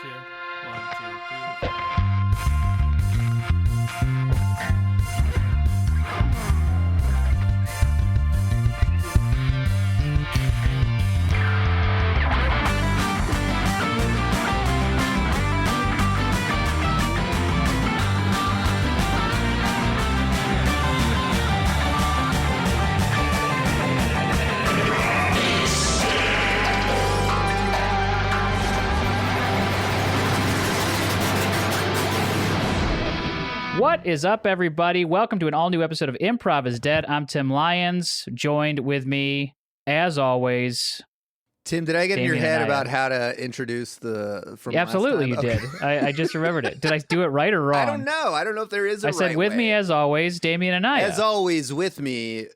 2. 1, 2, 3. What is up, everybody? Welcome to an all-new episode of Improv is Dead. I'm Tim Lyons, joined with me, as always... Tim, did I get in your Damien head and I about how to introduce the from Yeah, absolutely, you last time? did. I just remembered it. Did I do it right or wrong? I don't know. I don't know if there is a I said right with way. me, as always, Damien and I. As always, with me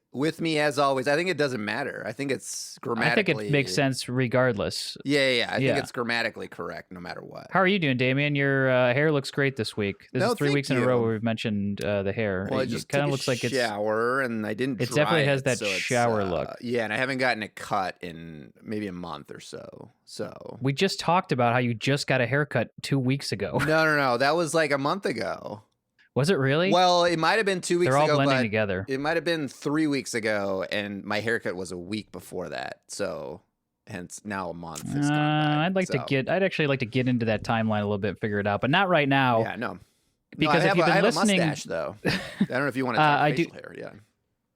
as always. I think it doesn't matter. I think it's grammatically... I think it makes sense regardless. Yeah. I think it's grammatically correct no matter what. How are you doing, Damien? Your hair looks great this week. This is 3 weeks in a row where we've mentioned the hair. Well, it just kind of looks like it's... shower, and I didn't It dry definitely has it, that so shower look. Yeah, and I haven't gotten it cut in maybe a month or so. We just talked about how you just got a haircut 2 weeks ago. No. That was like a month ago. Was it really? Well, it might have been 2 weeks ago. They're all blending but together. It might have been 3 weeks ago, and my haircut was a week before that. So, hence now a month. Has gone by, I'd actually like to get into that timeline a little bit, and figure it out, but not right now. Yeah, no. Because I if you've been listening, a mustache though. I don't know if you want to talk facial hair. Yeah.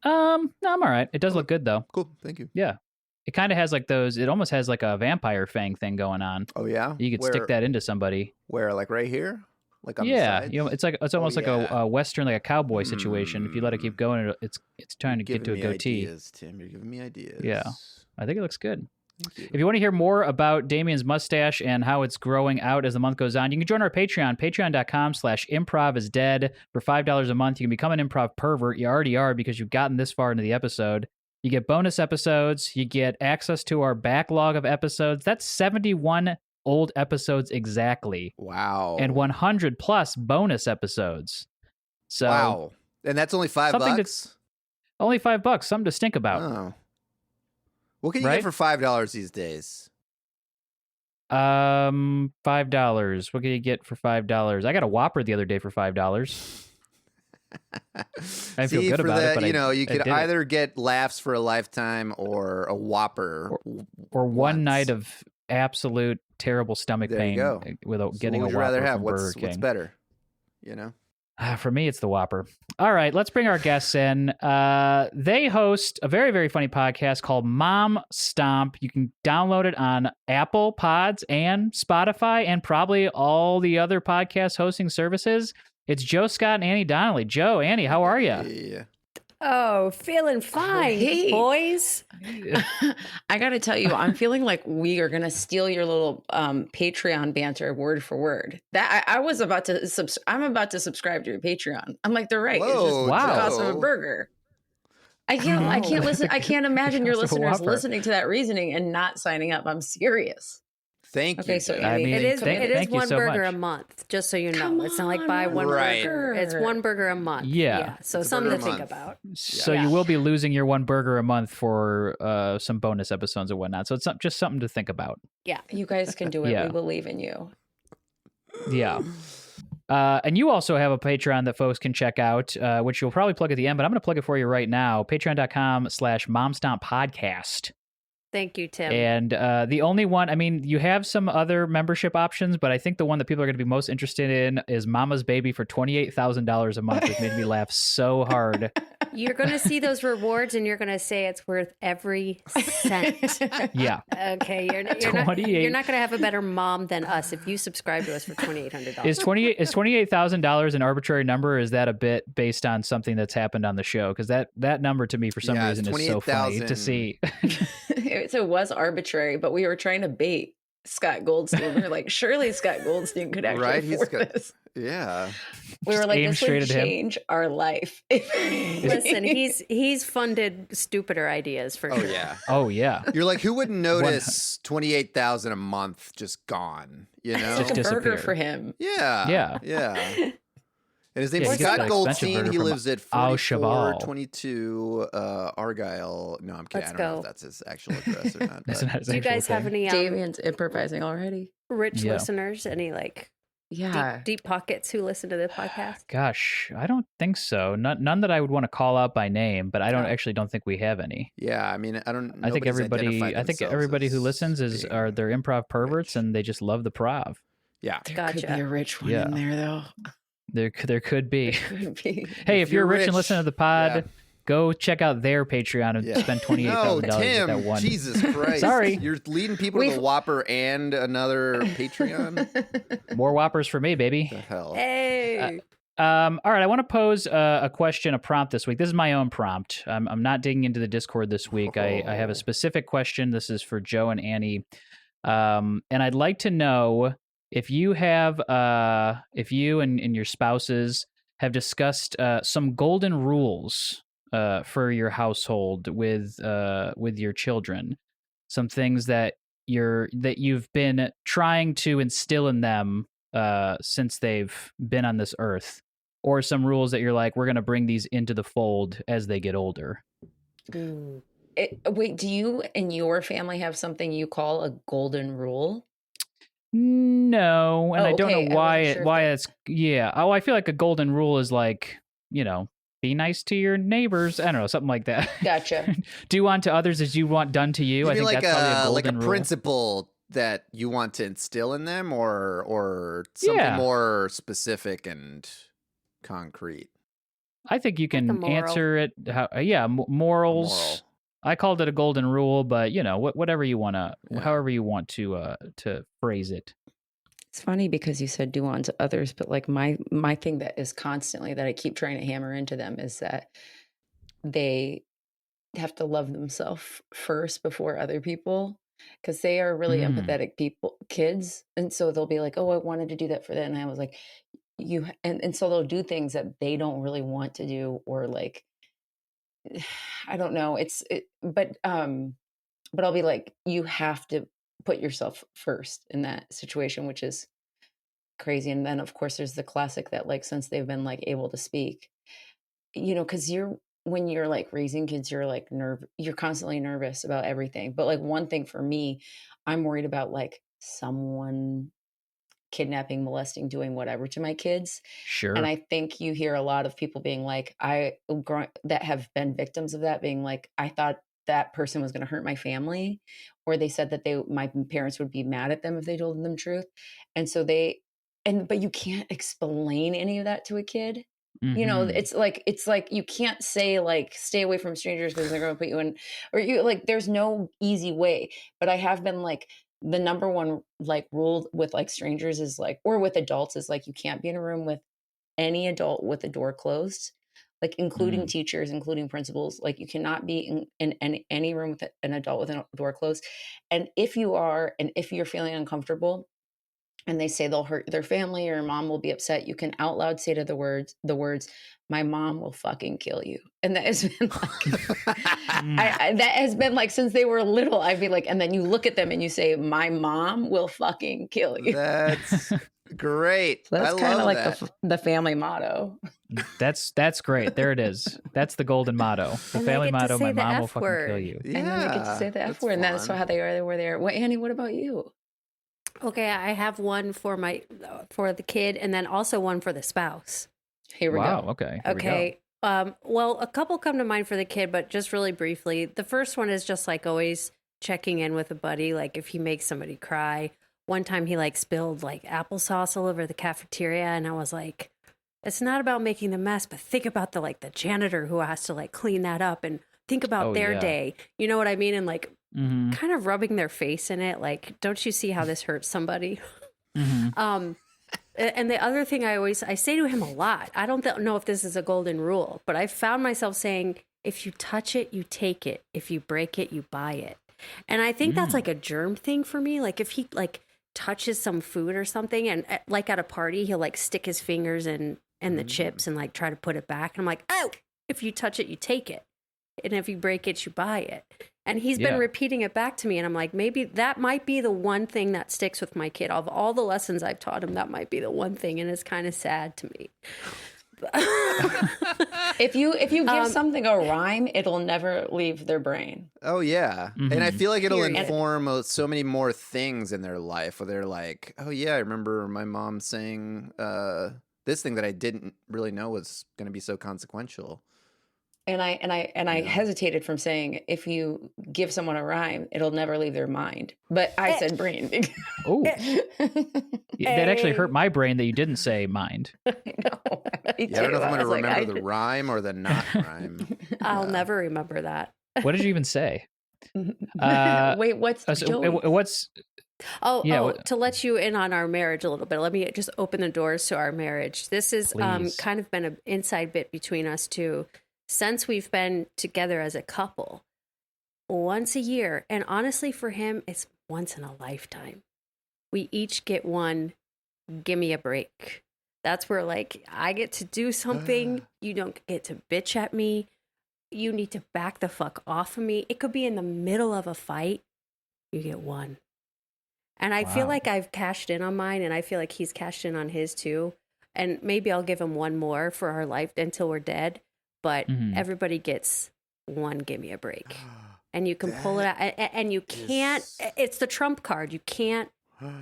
No, I'm all right. It does look good though. Cool. Thank you. Yeah. It kind of has like those. It almost has like a vampire fang thing going on. Oh yeah. You could stick that into somebody. Where, like right here? Like on the sides? It's almost like a western, like a cowboy situation. If you let it keep going, it's trying to get to a goatee. Ideas, Tim. You're giving me ideas. Yeah, I think it looks good. Thank you. If you want to hear more about Damien's mustache and how it's growing out as the month goes on, you can join our Patreon, patreon.com/improvisdead. For $5 a month, you can become an improv pervert. You already are because you've gotten this far into the episode. You get bonus episodes. You get access to our backlog of episodes. That's 71 old episodes exactly. Wow. And 100 plus bonus episodes. So wow. And that's only $5? Only $5. Something to stink about. Oh. What can you get for $5 these days? $5. What can you get for $5? I got a Whopper the other day for $5. I feel good about it, but you could either get laughs for a lifetime or a Whopper, or one night of absolute terrible stomach pain without getting a Whopper. What would you rather have? From Burger King. What's better? You know. For me, it's the Whopper. All right, let's bring our guests in. They host a very, very funny podcast called MomStomp. You can download it on Apple Pods and Spotify and probably all the other podcast hosting services. It's Joe Scott and Annie Donnelly. Joe, Annie, how are you? Hey. Oh, feeling fine, boys. I got to tell you, I'm feeling like we are going to steal your little Patreon banter word for word. That I'm about to subscribe to your Patreon. I'm like, they're right. Whoa, it's just the cost of Joe. a burger. I can't listen. I can't imagine your listeners listening to that reasoning and not signing up. I'm serious. Thank you. Okay, so Annie, it is thank you one so burger much. a month, just so you know. Come it's not like buy on, one right. burger. It's one burger a month. Yeah. So It's a something to burger a think month. about. So Yeah. you will be losing your one burger a month for some bonus episodes and whatnot. So it's just something to think about. Yeah. You guys can do it. Yeah. We believe in you. Yeah. And you also have a Patreon that folks can check out, which you'll probably plug at the end, but I'm going to plug it for you right now. Patreon.com/MomStomp podcast. Thank you, Tim. And the only one, I mean, you have some other membership options, but I think the one that people are going to be most interested in is Mama's Baby for $28,000 a month. It made me laugh so hard. You're going to see those rewards and you're going to say it's worth every cent. Yeah. Okay. You're not going to have a better mom than us if you subscribe to us for $2,800. Is $28,000 an arbitrary number, or is that a bit based on something that's happened on the show? Because that number to me, for some reason, is so funny to see. It was arbitrary, but we were trying to bait Scott Goldstein. We were like, surely Scott Goldstein could actually afford this. Yeah. We were like, aim this straight would at him. change our life. Listen, he's funded stupider ideas for sure. Oh yeah. Oh, yeah. You're like, who wouldn't notice 28,000 a month just gone? You know, It's like a burger disappear. for him. Yeah. Yeah. Yeah. And his name's Yeah, Scott got an expensive Goldstein. burger He from lives at Au Cheval. 4422 Argyle. No, I'm kidding. Let's I don't know go. if that's his actual address or not. That's but- not his Do you actual guys have thing. any Damien's improvising already. rich Yeah. listeners? Any like Yeah. deep pockets who listen to the podcast? Gosh, I don't think so. None that I would want to call out by name, but I Oh. don't think we have any. Yeah, I mean, I think nobody's everybody identified themselves who as listens are being they're improv perverts rich. and they just love the prov. Yeah. There could be Gotcha. a rich one Yeah. in there, though. There could be. Could be. Hey, if you're rich and rich, listen to the pod, yeah. go check out their Patreon and Yeah. spend $28,000 No, to get that Tim, one. Jesus Christ. Sorry. You're leading people to the Whopper and another Patreon? More Whoppers for me, baby. The hell? Hey, All right, I want to pose a question, a prompt this week. This is my own prompt. I'm not digging into the Discord this week. I have a specific question. This is for Joe and Annie. And I'd like to know if you have, if you and your spouses have discussed some golden rules for your household with your children, some things that you've been trying to instill in them since they've been on this earth, or some rules that you're like, we're going to bring these into the fold as they get older. Wait, do you and your family have something you call a golden rule? No, and Oh, I don't okay. know I why wasn't sure if it's Oh, I feel like a golden rule is like, be nice to your neighbors. I don't know, something like that. Gotcha. Do unto others as you want done to you. You I mean think like that's probably a like a golden rule. principle that you want to instill in them, or something Yeah. more specific and concrete? I think you Like a can moral. answer it. Morals. Moral. I called it a golden rule, but whatever you want to, Yeah. however you want to phrase it. It's funny because you said do unto others, but like my thing that is constantly that I keep trying to hammer into them is that they have to love themselves first before other people, because they are really empathetic kids, and so they'll be like, oh, I wanted to do that for that, and I was like, and so they'll do things that they don't really want to do, or like, I don't know, but I'll be like, you have to put yourself first in that situation, which is crazy. And then of course there's the classic that like, since they've been like able to speak, because when you're like raising kids, you're like you're constantly nervous about everything. But like one thing for me, I'm worried about like someone kidnapping, molesting, doing whatever to my kids. Sure. And I think you hear a lot of people being like, that have been victims of that, being like, I thought that person was going to hurt my family, or they said that my parents would be mad at them if they told them the truth. And so but you can't explain any of that to a kid. Mhm. It's like you can't say like, stay away from strangers because they're going to put you in, or you like, there's no easy way. But I have been like, the number one like rule with like strangers is like, or with adults is like, you can't be in a room with any adult with the door closed, like including teachers, including principals. Like you cannot be in any room with an adult with a door closed. And if you're feeling uncomfortable and they say they'll hurt their family or your mom will be upset, you can out loud say to the words, my mom will fucking kill you. And that has been like, that has been like, since they were little, I'd be like, and then you look at them and you say, my mom will fucking kill you. That's great. So that's kind of like that. the family motto. That's great. There it is. That's the golden motto. The And they family get to motto, say my the mom will F fucking word. kill you. Yeah, And then they get to say the F that's word. And that's fun. how they were there. Well, Annie, what about you? Okay, I have one for the kid, and then also one for the spouse. Here we Wow. go. Okay. Here we go. Okay. Well, a couple come to mind for the kid, but just really briefly. The first one is just like always checking in with a buddy, like if he makes somebody cry. One time he like spilled like applesauce all over the cafeteria, and I was like, it's not about making the mess, but think about the janitor who has to like clean that up, and think about their yeah. day. You know what I mean? And like Mhm. kind of rubbing their face in it. Like, don't you see how this hurts somebody? Mhm. And the other thing I say to him a lot, I don't know if this is a golden rule, but I found myself saying, if you touch it, you take it. If you break it, you buy it. And I think that's like a germ thing for me. Like if he like touches some food or something, and like at a party, he'll like stick his fingers in the chips and like try to put it back. And I'm like, oh, if you touch it, you take it. And if you break it, you buy it. And he's been Yeah. repeating it back to me. And I'm like, maybe that might be the one thing that sticks with my kid. Of all the lessons I've taught him, that might be the one thing. And it's kind of sad to me. If you give something a rhyme, it'll never leave their brain. Oh yeah, Mhm. and I feel like it'll Period. inform so many more things in their life. Where they're like, oh yeah, I remember my mom saying this thing that I didn't really know was going to be so consequential. And I hesitated from saying if you give someone a rhyme, it'll never leave their mind. But I said brain. Oh, that actually hurt my brain that you didn't say mind. I know. Me Yeah, I don't know if too. I'm going to was like, remember the rhyme or the not rhyme. I'll Yeah. never remember that. What did you even say? Wait, what's Joey? What's Oh, Yeah, to let you in on our marriage a little bit. Let me just open the doors to our marriage. This is Please. kind of been an inside bit between us two since we've been together as a couple. Once a year, and honestly for him, it's once in a lifetime. We each get one, give me a break. That's where like I get to do something, you don't get to bitch at me. You need to back the fuck off of me. It could be in the middle of a fight. You get one. And I feel Wow. like I've cashed in on mine, and I feel like he's cashed in on his too. And maybe I'll give him one more for our life until we're dead. But Mhm. everybody gets one, give me a break. And you can pull it out. And you can't, it's the trump card. You can't,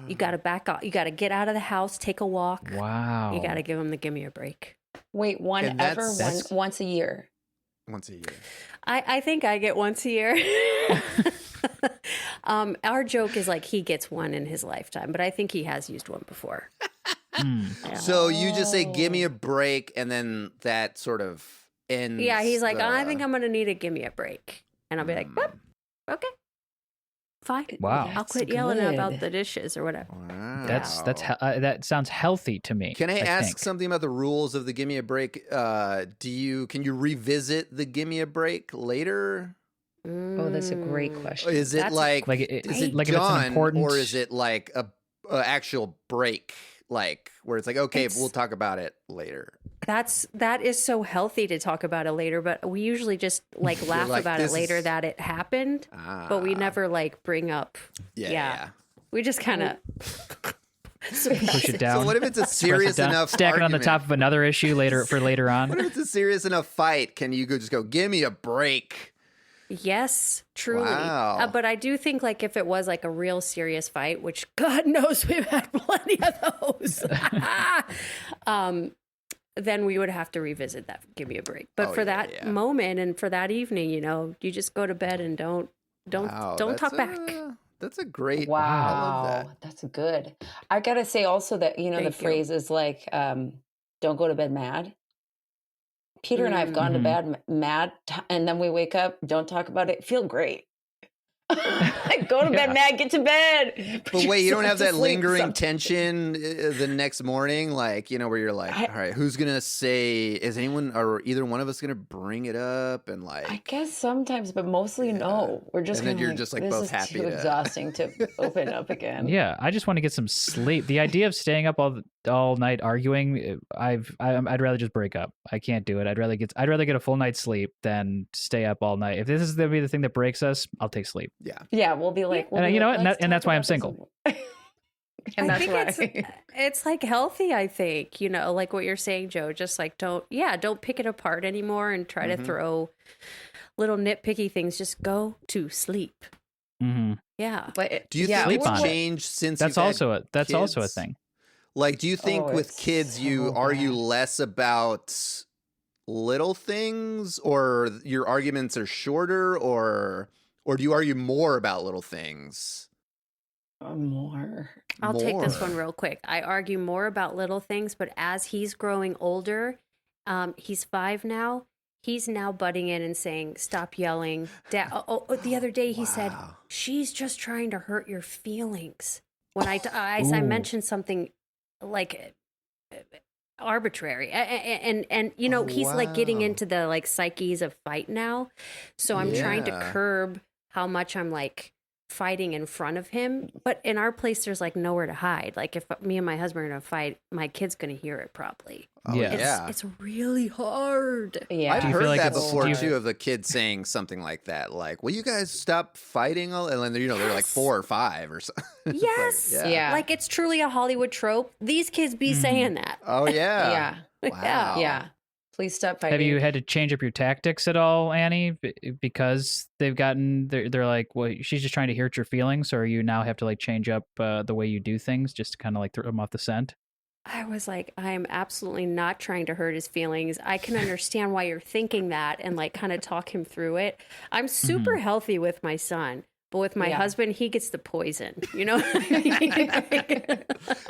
you got to back off. You got to get out of the house, take a walk. wow? You got to give him the give me a break. Wait, one And ever, that's- once a year. Once a year. I think I get once a year. Our joke is like he gets one in his lifetime, but I think he has used one before. Mm. So you just say, give me a break, and then that sort of ends. Yeah, he's like, the- I think I'm going to need to give me a break. And I'll be like, "Well, okay, fine. Wow. I'll That's quit yelling about good. the dishes or whatever. Wow. That sounds healthy to me. Can I ask think. something about the rules of the give me a break? Can you revisit the give me a break later? Oh, that's a great Mm. question. Is it That's- like, Like, is it like if it's done, an important, or is it like a actual break, like where it's like, okay, It's- we'll talk about it later? That is so healthy to talk about it later, but we usually just like laugh like, about it this later is- that it happened, but we Ah, never like bring up. yeah. We just kind of push it down? So what if it's a press it serious down, enough stack it on the argument? top of another issue later for later What on? if it's a serious enough fight? Can you just go, give me a break? Yes, truly. Wow. But I do think like if it was like a real serious fight, which God knows we've had plenty of those, then we would have to revisit that. Give me a break. But Oh, for yeah, that yeah. moment and for that evening, you just go to bed and don't Wow, talk that's back. That's a great. I Wow, love that. that's good. I gotta say also that the Thank you. phrase is like, "Don't go to bed mad." Peter and I have gone to Mhm. bed mad, and then we wake up, don't talk about it, feel great. Like, go to Yeah. bed mad, get to bed. But wait, you don't have yourself to that sleep lingering sometimes. tension the next morning, like where you're like, I- all right, who's gonna say? Is anyone or either one of us gonna bring it up? And like, I guess sometimes, but mostly no. We're just And then kinda you're just, like, this both is happy too to- exhausting to open up again. Yeah, I just want to get some sleep. The idea of staying up all night arguing, I'd rather just break up. I can't do it. I'd rather get a full night's sleep than stay up all night. If this is gonna be the thing that breaks us, I'll take sleep. yeah. Yeah, we'll be like, And you know what? And "Let's that's talk why I'm about this single." and I that's think why. it's like healthy, I think, like what you're saying, Joe, just like don't pick it apart anymore and try to Mhm. throw little nitpicky things. Just go to sleep. Hmm. Yeah. But Do you yeah, think Sleep on it's it. changed since That's you've had also a kids? thing. Like, do you think Oh, with it's kids you so argue bad. less about little things, or your arguments are shorter, or do you argue more about little things? more. I'll take this More. one real quick. I argue more about little things, but as he's growing older, he's 5 now. He's now butting in and saying, "Stop yelling." The other day he said, Wow. "She's just trying to hurt your feelings." When I Ooh. mentioned something like arbitrary, and Oh, he's like getting wow. into the like psyches of fight now. So I'm trying to Yeah. curb how much I'm like fighting in front of him, but in our place there's like nowhere to hide. Like if me and my husband are gonna fight, my kid's gonna hear it probably. Oh, Yeah. yeah. It's really hard. Yeah. I've Do you feel heard like that it's- before do you- too, of the kids saying something like that, like, "Will you guys stop fighting?" And then they're like Yes. 4 or 5 or something. It's like, Yes. Yeah. Like it's truly a Hollywood trope. These kids be saying that. Oh yeah. Yeah. Wow. Yeah. Please stop fighting. Have you had to change up your tactics at all, Annie? Because they've gotten, they're like, well, she's just trying to hurt your feelings, or you now have to like change up the way you do things just to kind of like throw them off the scent? I was like, I am absolutely not trying to hurt his feelings. I can understand why you're thinking that and like kind of talk him through it. I'm super healthy with my son, but with my husband, he gets the poison, you know?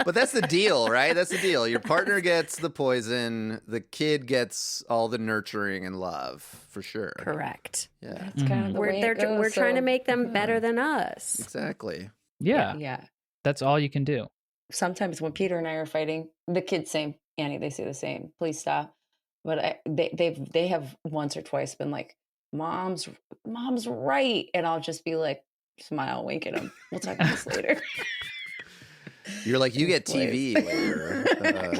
But that's the deal, right? That's the deal. Your partner gets the poison, the kid gets all the nurturing and love, for sure. Correct. Yeah, That's kind of the way it goes, we're trying to so- make them better than us. exactly. Yeah, Yeah. that's all you can do. Sometimes when Peter and I are fighting, the kids say, Annie, they say the same. Please stop. But they have once or twice been like, mom's right, and I'll just be like, smile, wink at them. We'll talk about this later. You're like, you get TV later.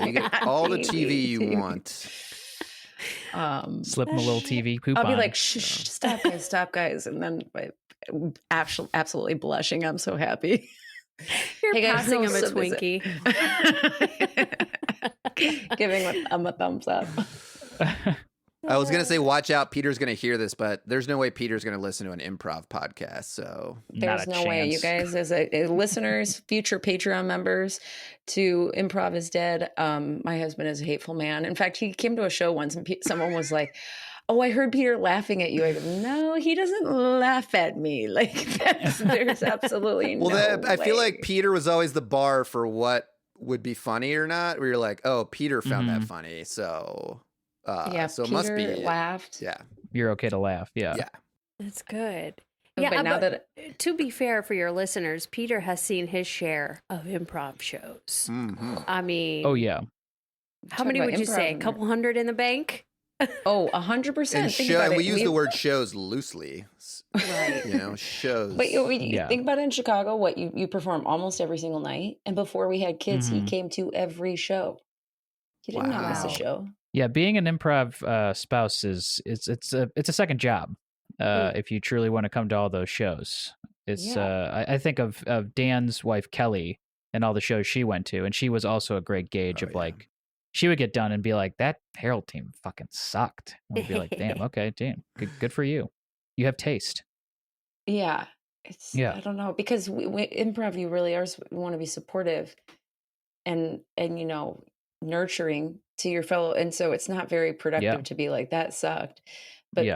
You get all the TV you want. Slip them a little TV coupon. I'll be like, shh, stop, guys. And then absolutely blushing. I'm so happy. You're Hey, guys, passing him a so busy. Twinkie. Giving him a thumbs up. I was gonna say, watch out, Peter's gonna hear this, but there's no way Peter's gonna listen to an improv podcast. So There's no way, you guys, as listeners, future Patreon members to Improv is Dead. My husband is a hateful man. In fact, he came to a show once and someone was like, oh, I heard Peter laughing at you. I go, no, he doesn't laugh at me. Like, there's absolutely no I feel way. like Peter was always the bar for what would be funny or not, where you're like, oh, Peter found that funny. So, yeah, so it Peter must be laughed. Yeah. You're okay to laugh. Yeah. Yeah. That's good. But Yeah, now but to be fair for your listeners, Peter has seen his share of improv shows. hmm I mean, Oh, yeah. how Talk many about would you say? A improv. couple hundred in the bank? Oh, 100%. And Think about it. we use the word shows loosely. Right. You know, shows. But you Yeah. think about it in Chicago, what you perform almost every single night. And before we had kids, he came to every show. He didn't miss Wow. a show. Yeah, being an improv spouse it's a second job. If you truly want to come to all those shows, it's I think of Dan's wife Kelly and all the shows she went to, and she was also a great gauge of like, she would get done and be like, that Herald team fucking sucked. And we'd be like, damn, okay, damn, good for you. You have taste. Yeah. Yeah. I don't know, because we improv, you really are, we want to be supportive and you know, nurturing to your fellow. And so it's not very productive to be like, that sucked. But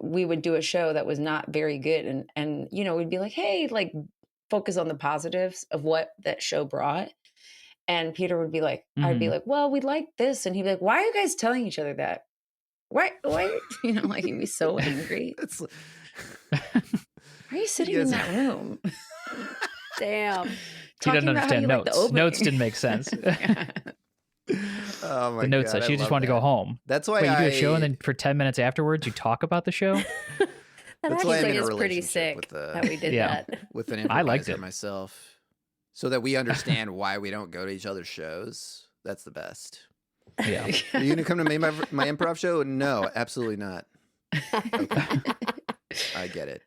we would do a show that was not very good. And, you know, we'd be like, hey, like focus on the positives of what that show brought. And Peter would be like, I'd be like, well, we like this. And he'd be like, why are you guys telling each other that? Why, you know, like he'd be so angry. Why are you sitting in that room? Damn. He doesn't understand notes. Notes didn't make sense. Oh my The notes God, said she I just love wanted to go that. home. That's why Wait, you do a show and then for 10 minutes afterwards you talk about the show? That That's why I'm actually in a is pretty relationship sick with the- that we did Yeah. that. with an I liked improviser it. myself, so that we understand why we don't go to each other's shows. That's the best. Yeah. Are you gonna come to my improv show? No, absolutely not. Okay. I get it.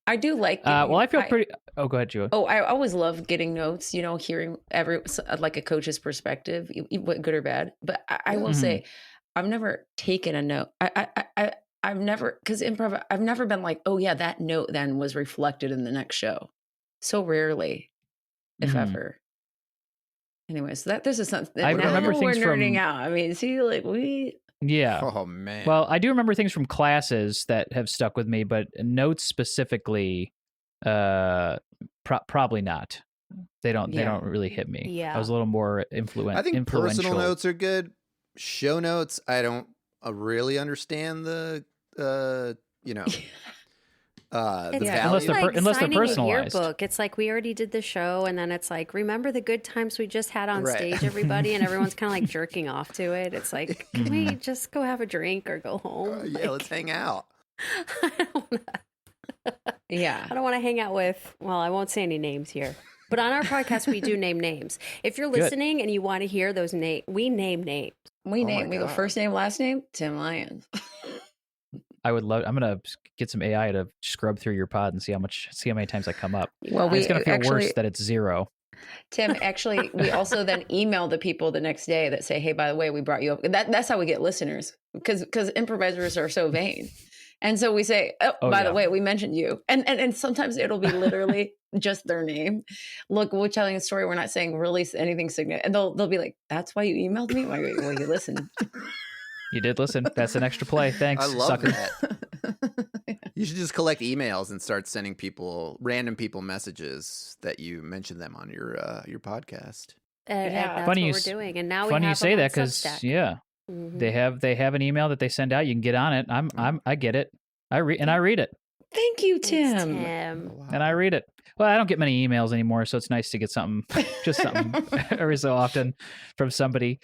I do like. Well, I feel pretty. Oh, go ahead, Joe. Oh, I always love getting notes. You know, hearing like a coach's perspective, good or bad. But I will say, I've never taken a note. I've never, because improv, I've never been like, oh yeah, that note then was reflected in the next show. So rarely, if ever. Anyways, this is something. I remember we're things nerding from- out. I mean, see, like we. Yeah. Oh man. Well, I do remember things from classes that have stuck with me, but notes specifically, probably not. They don't really hit me. Yeah. I was a little more influential. I think personal notes are good. Show notes, I don't really understand the you know, the It's value. Unless they're like unless they're signing personalized. a yearbook. It's like we already did the show, and then it's like, remember the good times we just had on Right. stage, everybody, and everyone's kind of like jerking off to it. It's like, can we just go have a drink or go home? Yeah, let's hang out. Yeah. I don't want to hang out with. Well, I won't say any names here. But on our podcast, we do name names. If you're listening and you want to hear those names, we name names. We Oh my name. We go God. first name, last name, Tim Lyons. I would love. I'm gonna get some AI to scrub through your pod and see how many times I come up. Well, It's gonna feel worse that it's zero. Tim, actually, we also then email the people the next day that say, "Hey, by the way, we brought you up." That's how we get listeners because improvisers are so vain, and so we say, "Oh, by the way, we mentioned you," and sometimes it'll be literally just their name. Look, we're telling a story. We're not saying really anything significant, and they'll be like, "That's why you emailed me." I go, "Well, you listened." You did listen. That's an extra play. Thanks. I love sucker. that. You should just collect emails and start sending random people messages that you mention them on your podcast. And that's Funny what we're doing. And now Funny we you have say them on that because Substack. they have an email that they send out. You can get on it. I get it. I read it. Thank you, Thanks, Tim. Wow. And I read it. Well, I don't get many emails anymore, so it's nice to get something, just something every so often from somebody.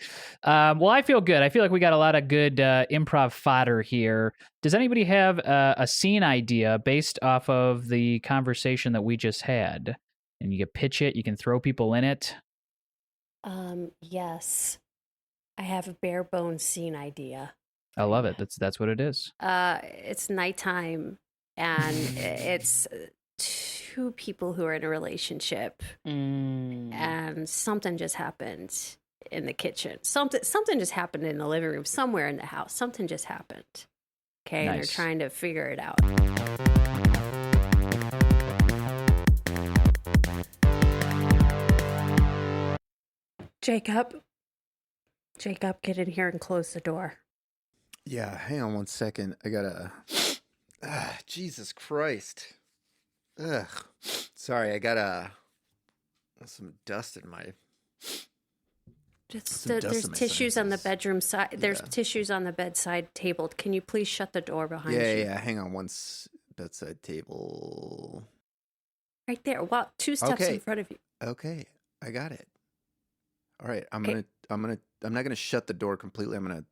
Well, I feel good. I feel like we got a lot of good improv fodder here. Does anybody have a scene idea based off of the conversation that we just had? And you can pitch it. You can throw people in it. Yes. I have a bare bones scene idea. I love it. That's what it is. It's nighttime and it's two people who are in a relationship and something just happened in the kitchen. Something just happened in the living room, somewhere in the house. Something just happened. Okay, and they're Nice. trying to figure it out. Jacob, get in here and close the door. Yeah, hang on one second. I gotta. Jesus Christ. Ugh. Sorry, I got some dust in my. There's tissues on the bedroom side. There's tissues on the bedside table. Can you please shut the door behind you? Yeah. Hang on, bedside table. Right there. Well, 2 steps in front of you. Okay, I got it. All right, I'm not gonna shut the door completely. I'm gonna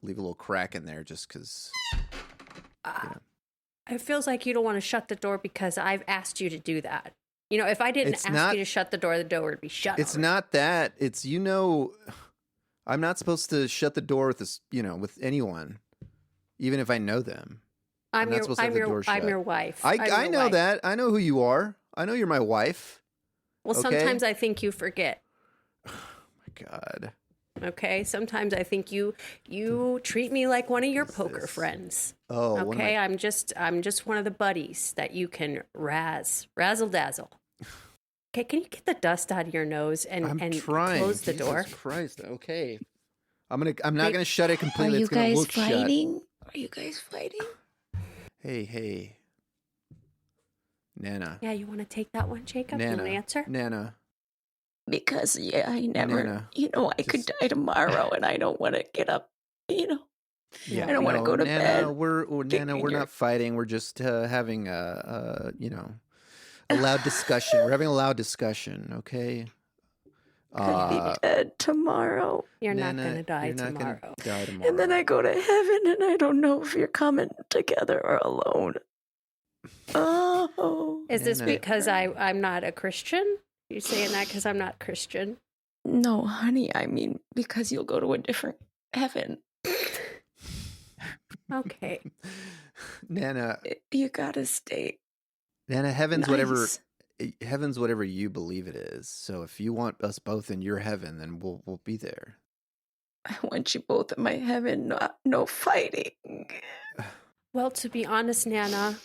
leave a little crack in there just because. It feels like you don't want to shut the door because I've asked you to do that. You know, if I didn't ask you to shut the door would be shut. It's not that. It's, I'm not supposed to shut the door with this, with anyone, even if I know them. I'm your wife. I know that. I know who you are. I know you're my wife. Well, okay? Sometimes I think you forget. Oh my God. Okay, sometimes I think you treat me like one of your poker friends. Oh, okay. I'm just one of the buddies that you can razzle dazzle. Okay, can you get the dust out of your nose and close the door? Jesus Christ. Okay, I'm not gonna shut it completely. Are you it's gonna guys look fighting? Shut. Are you guys fighting? Hey, Nana. Yeah, you want to take that one, Jacob? You want to answer? Nana. Because I never, Nana, I could die tomorrow, and I don't want to get up. Yeah, I don't want to go to bed. We're not fighting. We're just having a loud discussion. We're having a loud discussion. Okay. Could be dead tomorrow. You're not going to die tomorrow. And then I go to heaven, and I don't know if you're coming together or alone. Oh. Is this because I'm not a Christian? You saying that because I'm not Christian? No, honey. I mean, because you'll go to a different heaven. Okay. Nana. You gotta stay. Nana, heaven's nice. whatever you believe it is. So if you want us both in your heaven, then we'll be there. I want you both in my heaven. No fighting. Well, to be honest, Nana,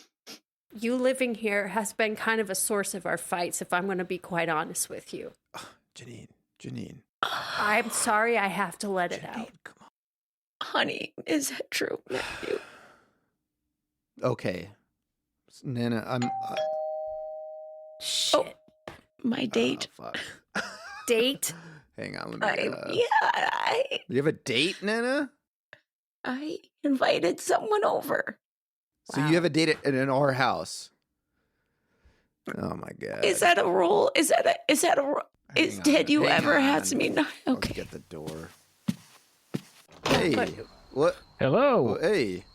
you living here has been kind of a source of our fights, if I'm going to be quite honest with you. Janine. I'm sorry I have to let it out. Come on. Honey, is that true, Matthew? Okay. Nana, I'm... Shit. Oh, my date. fuck. Date? Hang on, let me... Do you have a date, Nana? I invited someone over. So you have a date in our house. Oh my God. Is that a rule? Is that a rule? Did you ever have me? No. Okay. Get the door. Hey. What? Hello. Hey.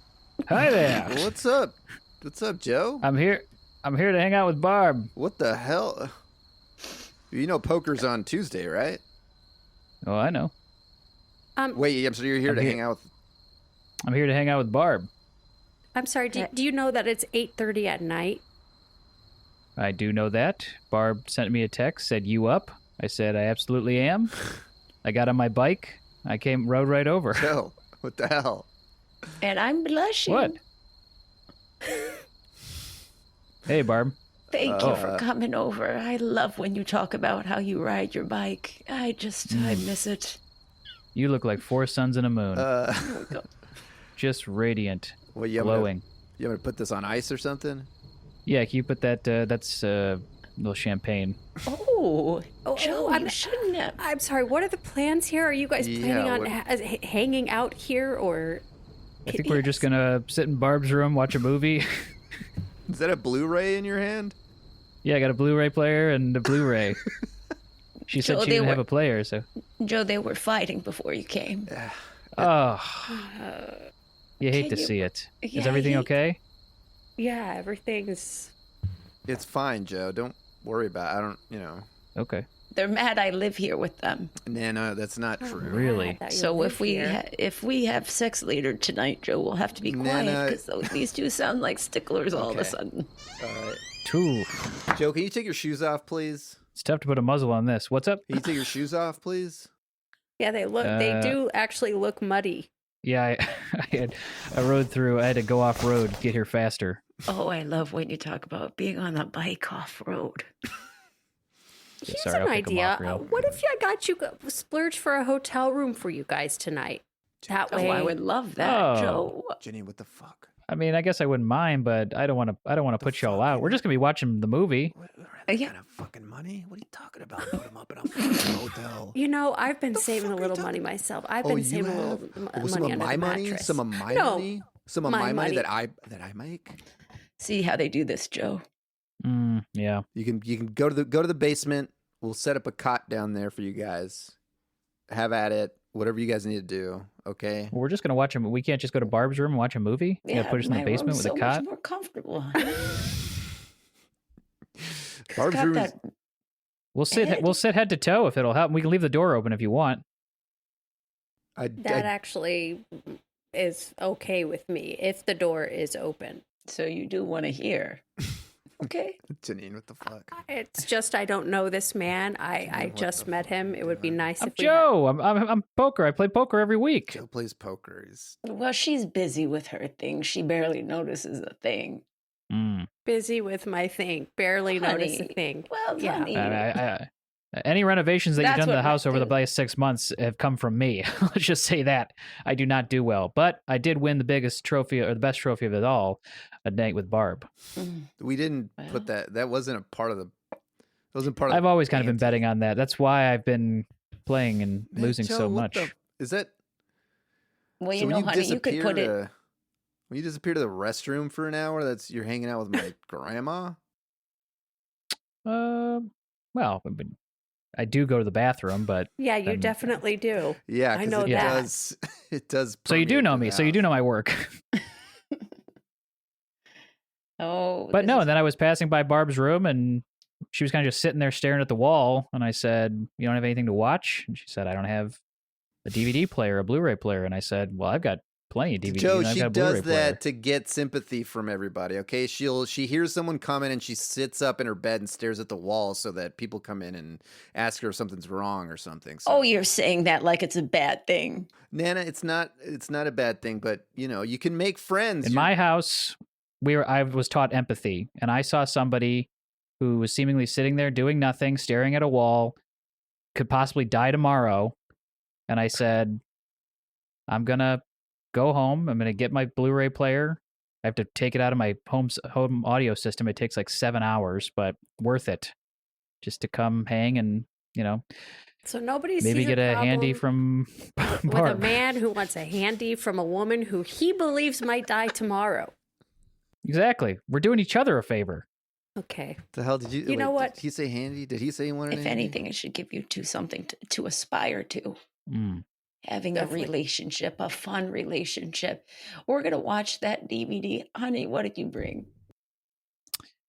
Hi there. What's up? What's up, Joe? I'm here to hang out with Barb. What the hell? You know poker's on Tuesday, right? Oh, I know. Wait, so you're here to hang out with... I'm here to hang out with Barb. I'm sorry, do you know that it's 8:30 at night? I do know that. Barb sent me a text, said, "You up?" I said, "I absolutely am." I got on my bike. I rode right over. Joe, what the hell? And I'm blushing. What? Hey, Barb. Thank you for coming over. I love when you talk about how you ride your bike. I miss it. You look like 4 suns and a moon. Just radiant, Well, you glowing. You want me to put this on ice or something? Yeah, can you put that? That's a little champagne. Oh, Joe, I'm- you shouldn't have. I'm sorry. What are the plans here? Are you guys planning on what- hanging out here, or? I think we're just gonna sit in Barb's room, watch a movie. Is that a Blu-ray in your hand? Yeah, I got a Blu-ray player and a Blu-ray. She said Joe, she they didn't have were- a player, so. Joe, they were fighting before you came. Oh, you hate Can to you- see it. Is Yeah, everything he- okay? Yeah, everything's. It's fine, Joe. Don't worry about it. I don't, Okay. They're mad I live here with them. Nana, that's not true. Really? I thought you So lived if we here. if we have sex later tonight, Joe, we'll have to be quiet Nana- because these two sound like sticklers all of a Okay. sudden. All right. Ooh, Joe, can you take your shoes off, please? it's tough to put a muzzle on this. What's up? Can you take your shoes off, please? Yeah, they look. They do actually look muddy. Yeah, I rode through. I had to go off road to get here faster. Oh, I love when you talk about being on the bike off road. Here's sorry, an I'll pick 'em idea. off real. What if I got you splurge for a hotel room for you guys tonight? That Oh, way, I would love that, Oh. Joe. Jenny, what the fuck? I mean, I guess I wouldn't mind, but I don't want to put y'all out. We're just gonna be watching the movie. What that Yeah. kind of fucking money? What are you talking about? Put them up in a fucking hotel. You know, I've been The saving a fuck are you little talking- money myself. I've Oh, been you saving a have? little Well, money some of under my the money, mattress. some of my No, money, some of my my money money. that I make. See how they do this, Joe. Yeah. You can go to the basement. We'll set up a cot down there for you guys. Have at it. Whatever you guys need to do. Okay. Well, we're just gonna watch him. We can't just go to Barb's room and watch a movie. You gotta put us in the my basement room's with a so cot. much more comfortable. Barb's Got room that. is, We'll sit head to toe if it'll help. We can leave the door open if you want. that actually is okay with me if the door is open. So you do want to hear. Okay. Janine, what the fuck? It's just I don't know this man. I what just the met fuck him. you It would be doing? nice I'm if we Joe. I'm poker. I play poker every week. Joe plays poker. He's Well, she's busy with her thing. She barely notices a thing. had busy with my thing. Barely noticed a Honey. thing. Well, Yeah. honey, Any renovations that you've That's done to what the house I over the do. last 6 months have come from me. Let's just say that. I do not do well, but I did win the biggest trophy or the best trophy of it all, a night with Barb. we didn't Well. put that. That wasn't a part of the. It wasn't part of. I've the always kind of been ante. betting on that. That's why I've been playing and Man, losing Joe, so what much. Is that? well, so you know, when honey, you could put it. When you disappear to the restroom for an hour, that's you're hanging out with my grandma. Well, I do go to the bathroom, but Yeah, you Then- definitely do. Yeah, I 'cause know it that. does. It does. so you do permeate know through me. the So you do house. know my work. Oh, But this no, is- and then I was passing by Barb's room and she was kind of just sitting there staring at the wall. And I said, "You don't have anything to watch?" And she said, "I don't have a DVD player, a Blu-ray player." And I said, "Well, I've got plenty of DVDs. Joe, and I've she got a Blu-ray does player." that to get sympathy from everybody. Okay, she hears someone coming and she sits up in her bed and stares at the wall so that people come in and ask her if something's wrong or something. So, Oh, you're saying that like it's a bad thing. Nana, it's not a bad thing, but you can make friends. In my house, I was taught empathy, and I saw somebody who was seemingly sitting there doing nothing, staring at a wall, could possibly die tomorrow. And I said, "I'm gonna go home. I'm gonna get my Blu-ray player. I have to take it out of my home audio system. It takes like 7 hours, but worth it, just to come hang and So nobody maybe sees get a handy problem from with a Barb." man who wants a handy from a woman who he believes might die tomorrow. Exactly. We're doing each other a favor. Okay. The hell did you? You know what? Did he say handy? Did he say he wanted? If a handy? anything, it should give you something to aspire to. Mm. Having Definitely. a relationship, a fun relationship. We're gonna watch that DVD, honey. What did you bring?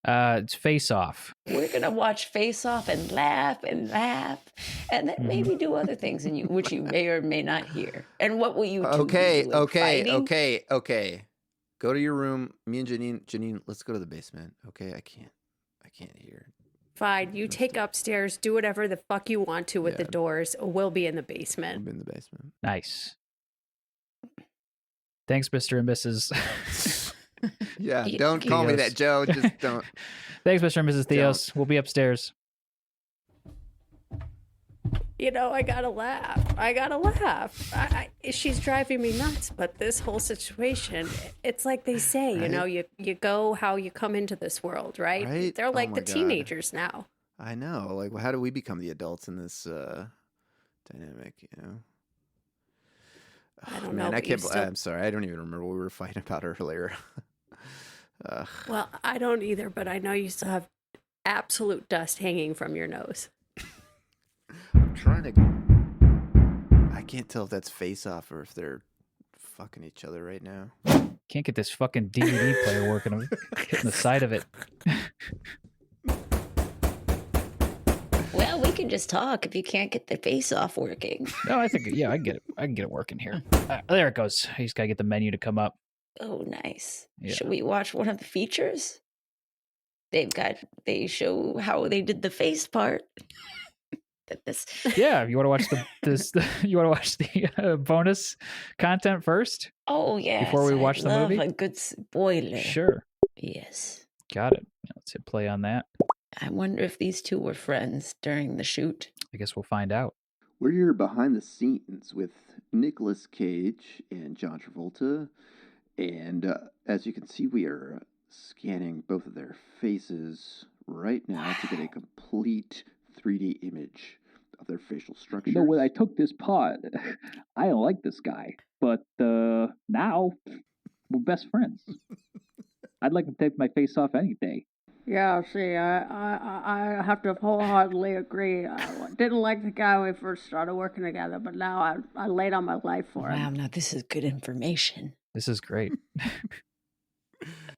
It's Face Off. We're gonna watch Face Off and laugh, and then maybe do other things in you, which you may or may not hear. And what will you do? Okay, You like fighting? okay. Go to your room. Me and Janine, let's go to the basement. Okay, I can't can't hear. Fine, you take upstairs, do whatever the fuck you want to with the doors. We'll be in the basement. I'm in the basement. Nice. Thanks, Mr. and Mrs. Yeah, don't call me that, Joe. Just don't. Thanks, Mr. and Mrs. Theos. We'll be upstairs. You know, I gotta laugh. She's driving me nuts, but this whole situation, it's like they say, you know, you go how you come into this world, right? They're like the teenagers now. I know. Like, well, how do we become the adults in this dynamic, you know? I don't know. I'm sorry. I don't even remember what we were fighting about earlier. Well, I don't either, but I know you still have absolute dust hanging from your nose. I'm trying to. I can't tell if that's Face Off or if they're fucking each other right now. Can't get this fucking DVD player working. I'm hitting the side of it. Well, we can just talk if you can't get the Face Off working. No, I think, I can get it. I can get it working here. There it goes. I just gotta get the menu to come up. Oh, nice. Yeah. Should we watch one of the features? They show how they did the face part. Yeah, you want to watch you want to watch the bonus content first? Oh yeah. Before we watch the movie, a good spoiler. Sure. Yes. Got it. Let's hit play on that. I wonder if these two were friends during the shoot. I guess we'll find out. We're here behind the scenes with Nicolas Cage and John Travolta, and as you can see, we are scanning both of their faces right now to get a complete 3D image of their facial structures. You know, when I took this part, I don't like this guy, but now we're best friends. I'd like to take my face off any day. Yeah, see, I have to wholeheartedly agree. I didn't like the guy when we first started working together, but now I laid on my life for him. Wow, now this is good information. This is great.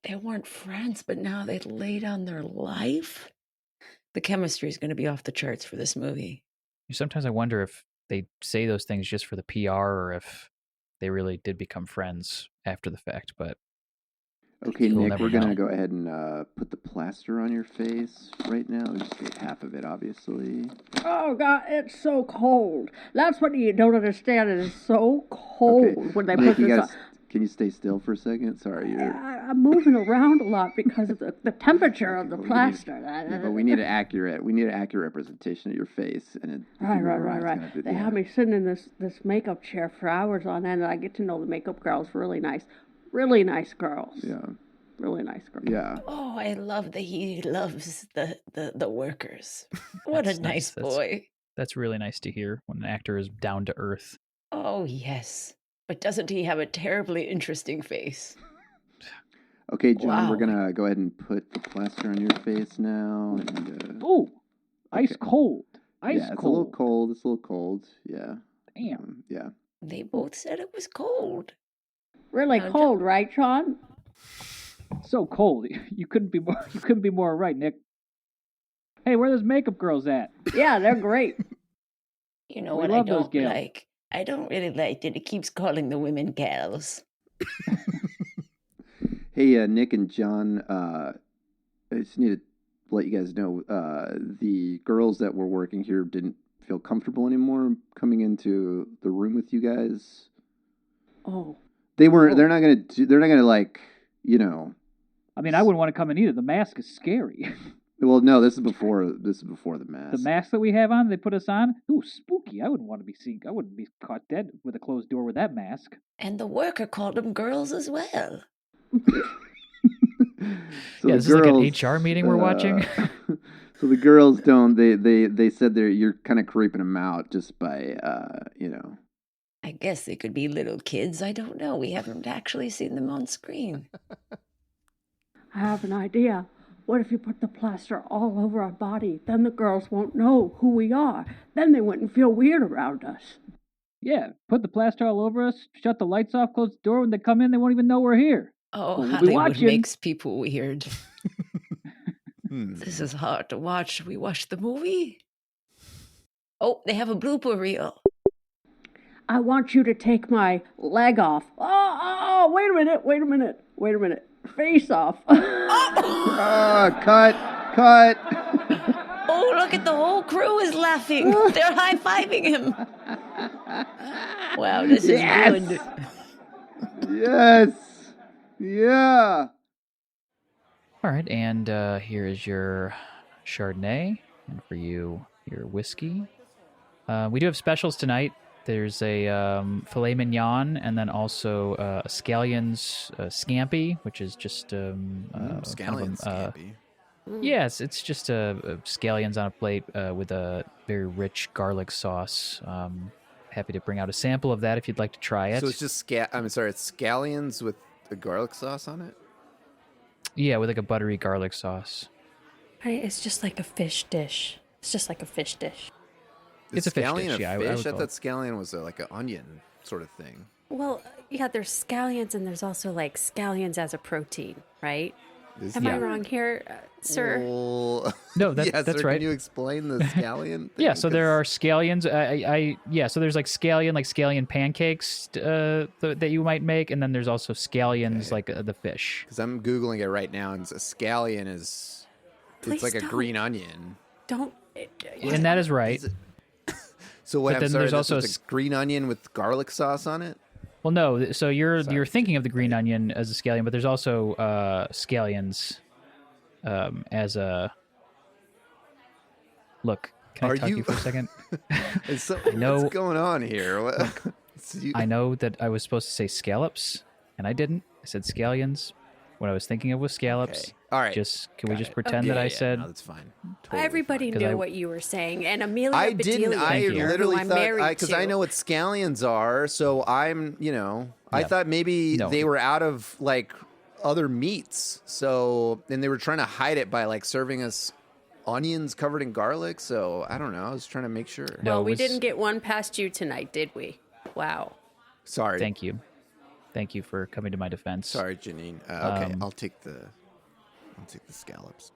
They weren't friends, but now they laid on their life. The chemistry is going to be off the charts for this movie. Sometimes I wonder if they say those things just for the PR or if they really did become friends after the fact, but okay, we'll Nick, we're going to know. go ahead and put the plaster on your face right now. Just get half of it, obviously. Oh, God, it's so cold. That's what you don't understand. It is so cold when they Nick, put this on. Can you stay still for a second? Sorry, you're... I'm moving around a lot because of the temperature of the plaster. But we need an accurate representation of your face. And Right. They have me sitting in this makeup chair for hours on end, and I get to know the makeup girls really nice girls. Yeah. Really nice girls. Yeah. Oh, I love that he loves the workers. What a nice boy. That's really nice to hear when an actor is down to earth. Oh, yes. But doesn't he have a terribly interesting face? Okay, John, Wow. we're going to go ahead and put the plaster on your face now. And, Ooh, ice cold. Ice yeah, it's cold. a little cold. It's a little cold. Yeah. Damn. Yeah. They both said it was cold. Really cold, right, Sean? So cold. You couldn't be more right, Nick. Hey, where are those makeup girls at? Yeah, they're great. You know We what I love those don't gals. like? I don't really like that it keeps calling the women gals. Hey, Nick and John, I just need to let you guys know, the girls that were working here didn't feel comfortable anymore coming into the room with you guys. Oh. They're not gonna like, you know. I mean, I wouldn't want to come in either. The mask is scary. Well, no, this is before the mask. The mask that we have on, they put us on. Ooh, spooky. I wouldn't be caught dead with a closed door with that mask. And the worker called them girls as well. So This is like an HR meeting we're watching. So the girls don't. They said you're kind of creeping them out just by you know. I guess they could be little kids. I don't know. We haven't actually seen them on screen. I have an idea. What if you put the plaster all over our body? Then the girls won't know who we are. Then they wouldn't feel weird around us. Yeah, put the plaster all over us, shut the lights off, close the door. When they come in, they won't even know we're here. Oh, We'll be Hollywood watching. makes people weird. This is hard to watch. Should we watch the movie? Oh, they have a blooper reel. I want you to take my leg off. Wait a minute. Face off. Cut. Cut. Oh, look at the whole crew is laughing. They're high-fiving him. Wow, this is good. Yes. Yeah. All right, and here is your Chardonnay, and for you, your whiskey. We do have specials tonight. There's a filet mignon, and then also a scallions scampi, which is just Scallion scampi. yes, it's just scallions on a plate with a very rich garlic sauce. Happy to bring out a sample of that if you'd like to try it. So it's just it's scallions with the garlic sauce on it. Yeah, with like a buttery garlic sauce. It's just like a fish dish. It's just like a fish dish. It's a fish scallion dish, yeah, I would Fish? I call thought it. scallion was like an onion sort of thing. Well, yeah, there's scallions and there's also like scallions as a protein, right? Am I wrong here, sir? Well, No, yes, that's sir, right. Can you explain the scallion? Yeah, thing? so there are scallions. So there's like scallion pancakes that you might make, and then there's also scallions like the fish. Because I'm googling it right now, and a scallion is Please it's like a don't. green onion. Don't. And that is right. Is it- So what? But I'm then sorry. there's There's also also a green onion with garlic sauce on it. Well, no. So you're Sorry. thinking of the green onion as a scallion, but there's also scallions as a. Look, can I Are talk to you- you for a second? know- What's going on here. So you- I know that I was supposed to say scallops, and I didn't. I said scallions. What I was thinking of was scallops. Okay. All right. Can we Got just it. pretend Yeah, that I yeah, said? No, that's fine. Totally Everybody fine. knew I- what you were saying, and Amelia I didn't. Bedelia, I Thank you. here, literally who I'm thought married because to. I know what scallions are. So I'm, I Yeah. thought maybe No. they were out of like other meats. So and they were trying to hide it by like serving us onions covered in garlic. So I don't know. I was trying to make sure. No, Well, it we was- didn't get one past you tonight, did we? Wow. Sorry. Thank you. Thank you for coming to my defense. Sorry, Janine. Okay, Um, I'll take the scallops.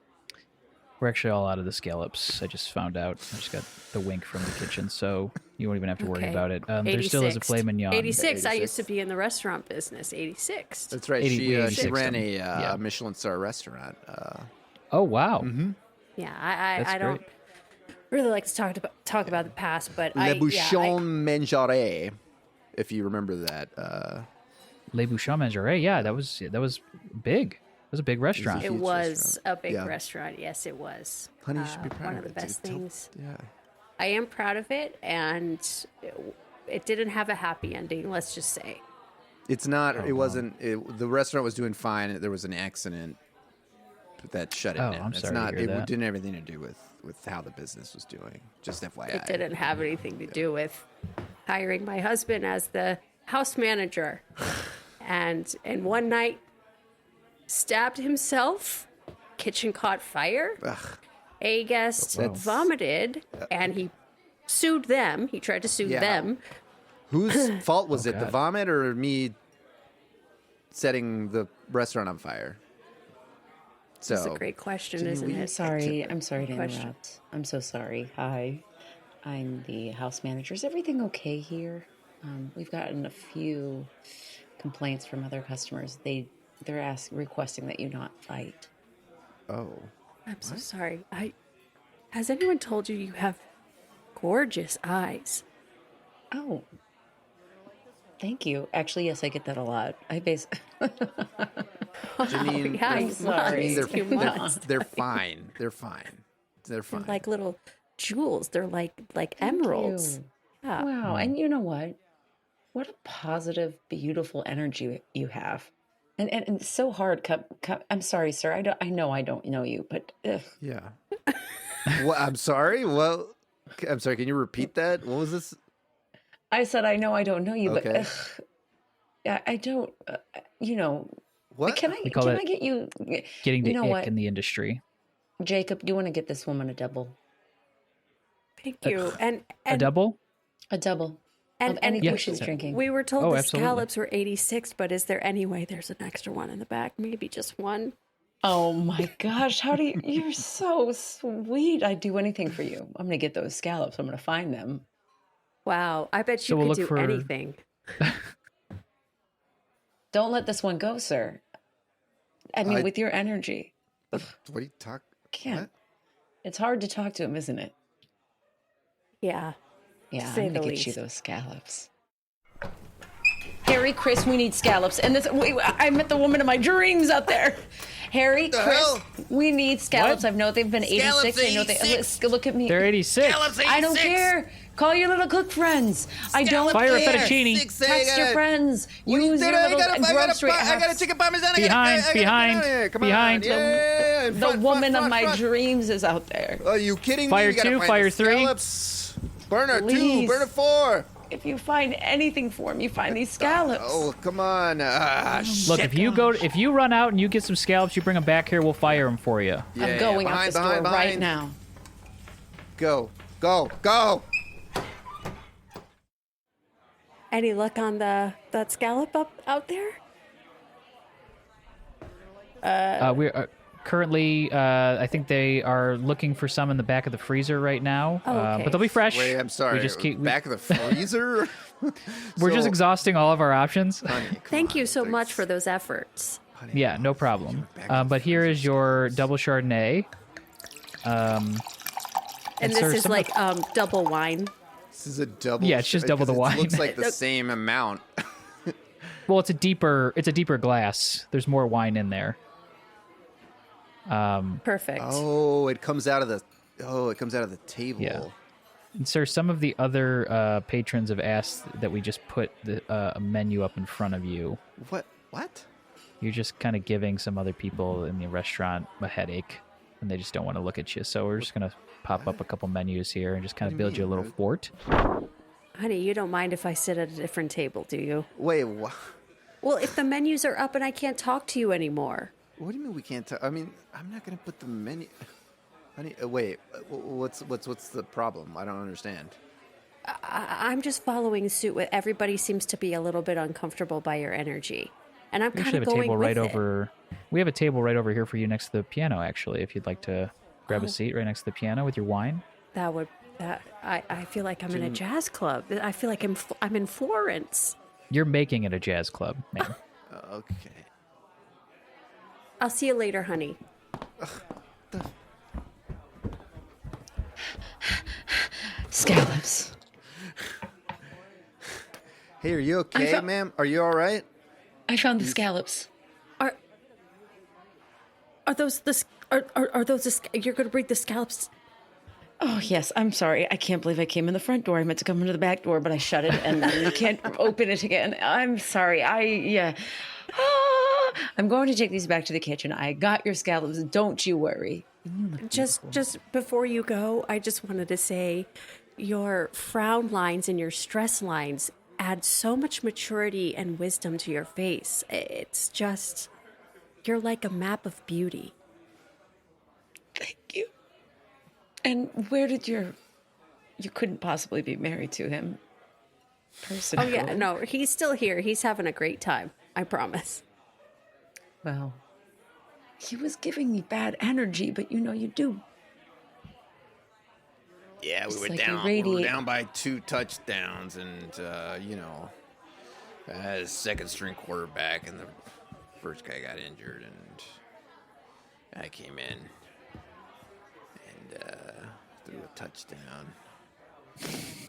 We're actually all out of the scallops. I just found out. I just got the wink from the kitchen, so you won't even have to worry Okay. about it. There still is a filet mignon. 86. I 86. used to be in the restaurant business. 86. That's right. 80 She 86 ran them. a Yeah. Michelin star restaurant. Oh wow! Mm-hmm. Yeah, That's I don't great. really like to talk about the past, but Le Bouchon Mangerie, if you remember that. Le Bouchon Mangerie. Yeah, that was big. It was a big restaurant. it huge was restaurant. a big Yeah. restaurant. Yes, it was. Honey, you should be proud one of of the it, best dude. Tell- things. Yeah. I am proud of it, and it didn't have a happy ending. Let's just say. It's not. Oh, it wasn't. The restaurant was doing fine. There was an accident that shut it Oh, down. I'm It's sorry to not. hear It that. didn't have anything to do with how the business was doing. Just FYI. It didn't have anything to do with hiring my husband as the house manager, and one night stabbed himself. Kitchen caught fire. Ugh. A guest vomited, and he sued them. He tried to sue Yeah. them. Whose fault was it? The God. vomit or me setting the restaurant on fire? So It's a great question, Janine, isn't will you- it? I'm sorry to Question. interrupt. I'm so sorry. Hi, I'm the house manager. Is everything okay here? We've gotten a few complaints from other customers. They're requesting that you not fight. Oh. I'm so sorry. Has anyone told you you have gorgeous eyes? Oh, thank you. Actually, yes, I get that a lot. I base. Janine, yeah, they're- you sorry. must. You must. they're fine. They're fine. They're They're fine. like little jewels. They're like emeralds. you. Yeah. Wow, and you know what? What a positive, beautiful energy you have. And it's so hard. I'm sorry, sir. I know I don't know you, but ugh. Yeah. Well, I'm sorry. Well, I'm sorry. Can you repeat that? What was this? I said I know I don't know you, Okay. but ugh, I don't. What? Can I? We call Can it I get you? Getting the You know ick what? in the industry. Jacob, do you want to get this woman a double? Thank you. And A double? A double and of anything Yeah. she's drinking. we were told Oh, the absolutely. scallops were 86, but is there any way there's an extra one in the back? Maybe just one. Oh my gosh, how do you? You're so sweet. I'd do anything for you. I'm gonna get those scallops. I'm gonna find them. Wow, I bet So you we'll could look do for- anything. Don't let this one go, sir. I mean, I- with your energy. What are you talking? can't. What? It's hard to talk to him, isn't it? Yeah. Yeah, say I'm gonna the get you least. those scallops. Harry, Chris, we need scallops. And this, I met the woman of my dreams out there. Harry, The Chris, hell? we need scallops. What? I know they've been 86. Scallops I know they 86. look at me. They're 86. I don't care. Call your little cook friends. I don't Fire a care. fettuccine. Text your friends. What are you Use doing? your I little got grocery I got a apps. chicken parmesan. Behind, I gotta behind, get out of here. Come behind. On. Yeah, The front, woman front, of my front. dreams is out there. Are you kidding Fire me? You gotta 2, find fire the 3. Scallops. Burner 2, Please. burner 4. If you find anything for me, find these scallops. Oh, come on. Look, if you run out and you get some scallops, you bring them back here, we'll fire them for you. I'm going out the store right now. Go, go, go. Any luck on that scallop up out there? We are currently, I think they are looking for some in the back of the freezer right now. Oh, okay. But they'll be fresh. Wait, I'm sorry. We just keep, Back of the freezer? we're just So- exhausting all of our options. Honey, come Thank on, you so like, much for those efforts. honey, Yeah, no problem. Back of the But here is your double Chardonnay. And sir, this is some like double wine. This is a double. Yeah, it's just double the it wine. looks like the same amount. Well, it's a deeper glass. There's more wine in there. Perfect. Oh, it comes out of the. Oh, it comes out of the table. Yeah. And sir, some of the other patrons have asked that we just put a menu up in front of you. What? What? You're just kind of giving some other people in the restaurant a headache, and they just don't want to look at you. So we're just gonna pop up a couple menus here and just kind of do you build you a mean? little fort. Honey, you don't mind if I sit at a different table, do you? Wait. What? Well, if the menus are up and I can't talk to you anymore. What do you mean we can't? I mean, I'm not gonna put the menu. Honey, wait. What's the problem? I don't understand. I'm just following suit with everybody seems to be a little bit uncomfortable by your energy. And I'm We kind actually of have a going table with right it. over. We have a table right over here for you next to the piano. Actually, if you'd like to grab Oh. a seat right next to the piano with your wine. I feel like I'm in a jazz club. I feel like I'm in Florence. You're making it a jazz club, man. Okay. I'll see you later, honey. Scallops. Hey, are you okay, ma'am? Are you all right? I found the scallops. Are those you're going to bring the scallops? Oh, yes. I'm sorry. I can't believe I came in the front door. I meant to come into the back door, but I shut it and you can't open it again. I'm sorry. I'm going to take these back to the kitchen. I got your scallops. Don't you worry. Just before you go, I just wanted to say your frown lines and your stress lines add so much maturity and wisdom to your face. It's just, you're like a map of beauty. Thank you. And where did you couldn't possibly be married to him? Oh yeah, no, he's still here. He's having a great time. I promise. Well, he was giving me bad energy, but you do. Yeah, we Just were like you down. We were radiate. down by 2 touchdowns, and I had a second string quarterback, and the first guy got injured, and I came in and threw a touchdown.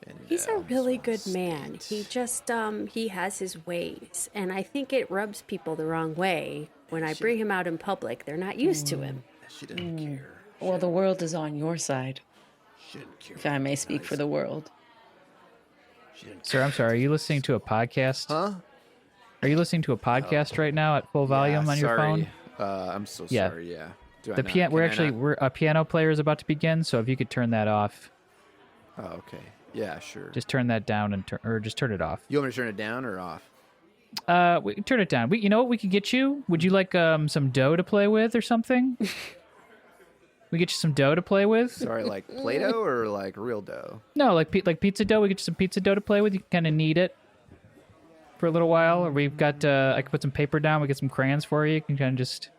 And, He's a really so good man. stayed. He just he has his ways, and I think it rubs people the wrong way when I bring him out in public. They're not used to him. She didn't care. Well, the world is on your side, She didn't care. if I may speak for the world. She didn't Sir, I'm sorry. Are you listening to a podcast? Huh? Are you listening to a podcast right now at full volume Yeah, on your phone? sorry. I'm so Yeah. sorry. Yeah. Do I The not- piano. can I not- We're a piano player is about to begin. So if you could turn that off, Oh, okay. Yeah, sure. just turn that down or just turn it off. You want me to turn it down or off? Turn it down. You know what we could get you? Would you like some dough to play with or something? We get you some dough to play with. Sorry, like Play-Doh or like real dough? No, like pizza dough. We get you some pizza dough to play with. You can kind of knead it for a little while. Or we've got. I can put some paper down. We get some crayons for you. You can kind of just.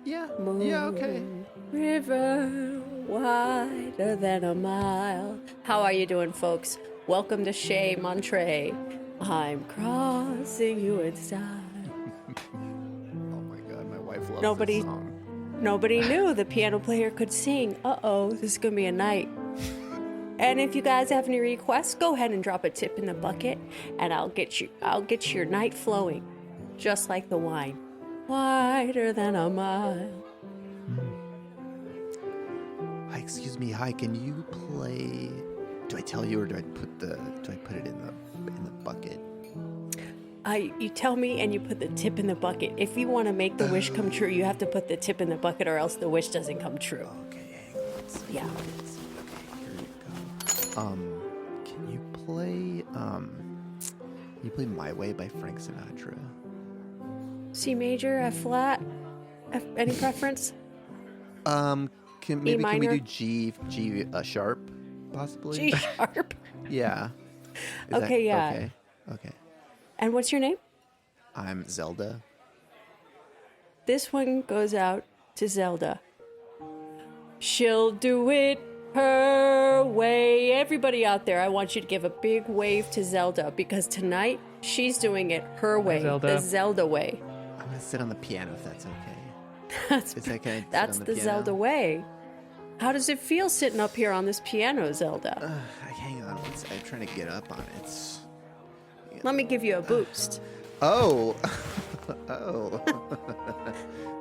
Yeah. Yeah. Okay. River wider than a mile. How are you doing, folks? Welcome to Chez Monterey. I'm crossing you in style. Oh my God, my wife loves Nobody- this song. Nobody knew the piano player could sing. Uh-oh, this is gonna be a night. And if you guys have any requests, go ahead and drop a tip in the bucket, and I'll get your night flowing, just like the wine, wider than a mile. Hi, excuse me. Hi, can you play? Do I tell you, or do I put it in the bucket? You tell me, and you put the tip in the bucket. If you want to make the wish come true, you have to put the tip in the bucket, or else the wish doesn't come true. Okay, hang on. Let's see. Yeah. Okay, here we go. Can you play My Way by Frank Sinatra? C major, F flat, any preference? Can we minor? do G sharp, possibly? G sharp. Yeah. Okay, yeah. Okay. And what's your name? I'm Zelda. This one goes out to Zelda. She'll do it her way. Everybody out there, I want you to give a big wave to Zelda, because tonight she's doing it her way, Zelda. the Zelda way. I'm gonna sit on the piano if that's okay. That's Is that can I sit that's on the piano? Zelda way. How does it feel sitting up here on this piano, Zelda? Hang on. I'm trying to get up on it. Let me give you a boost. Oh. Oh.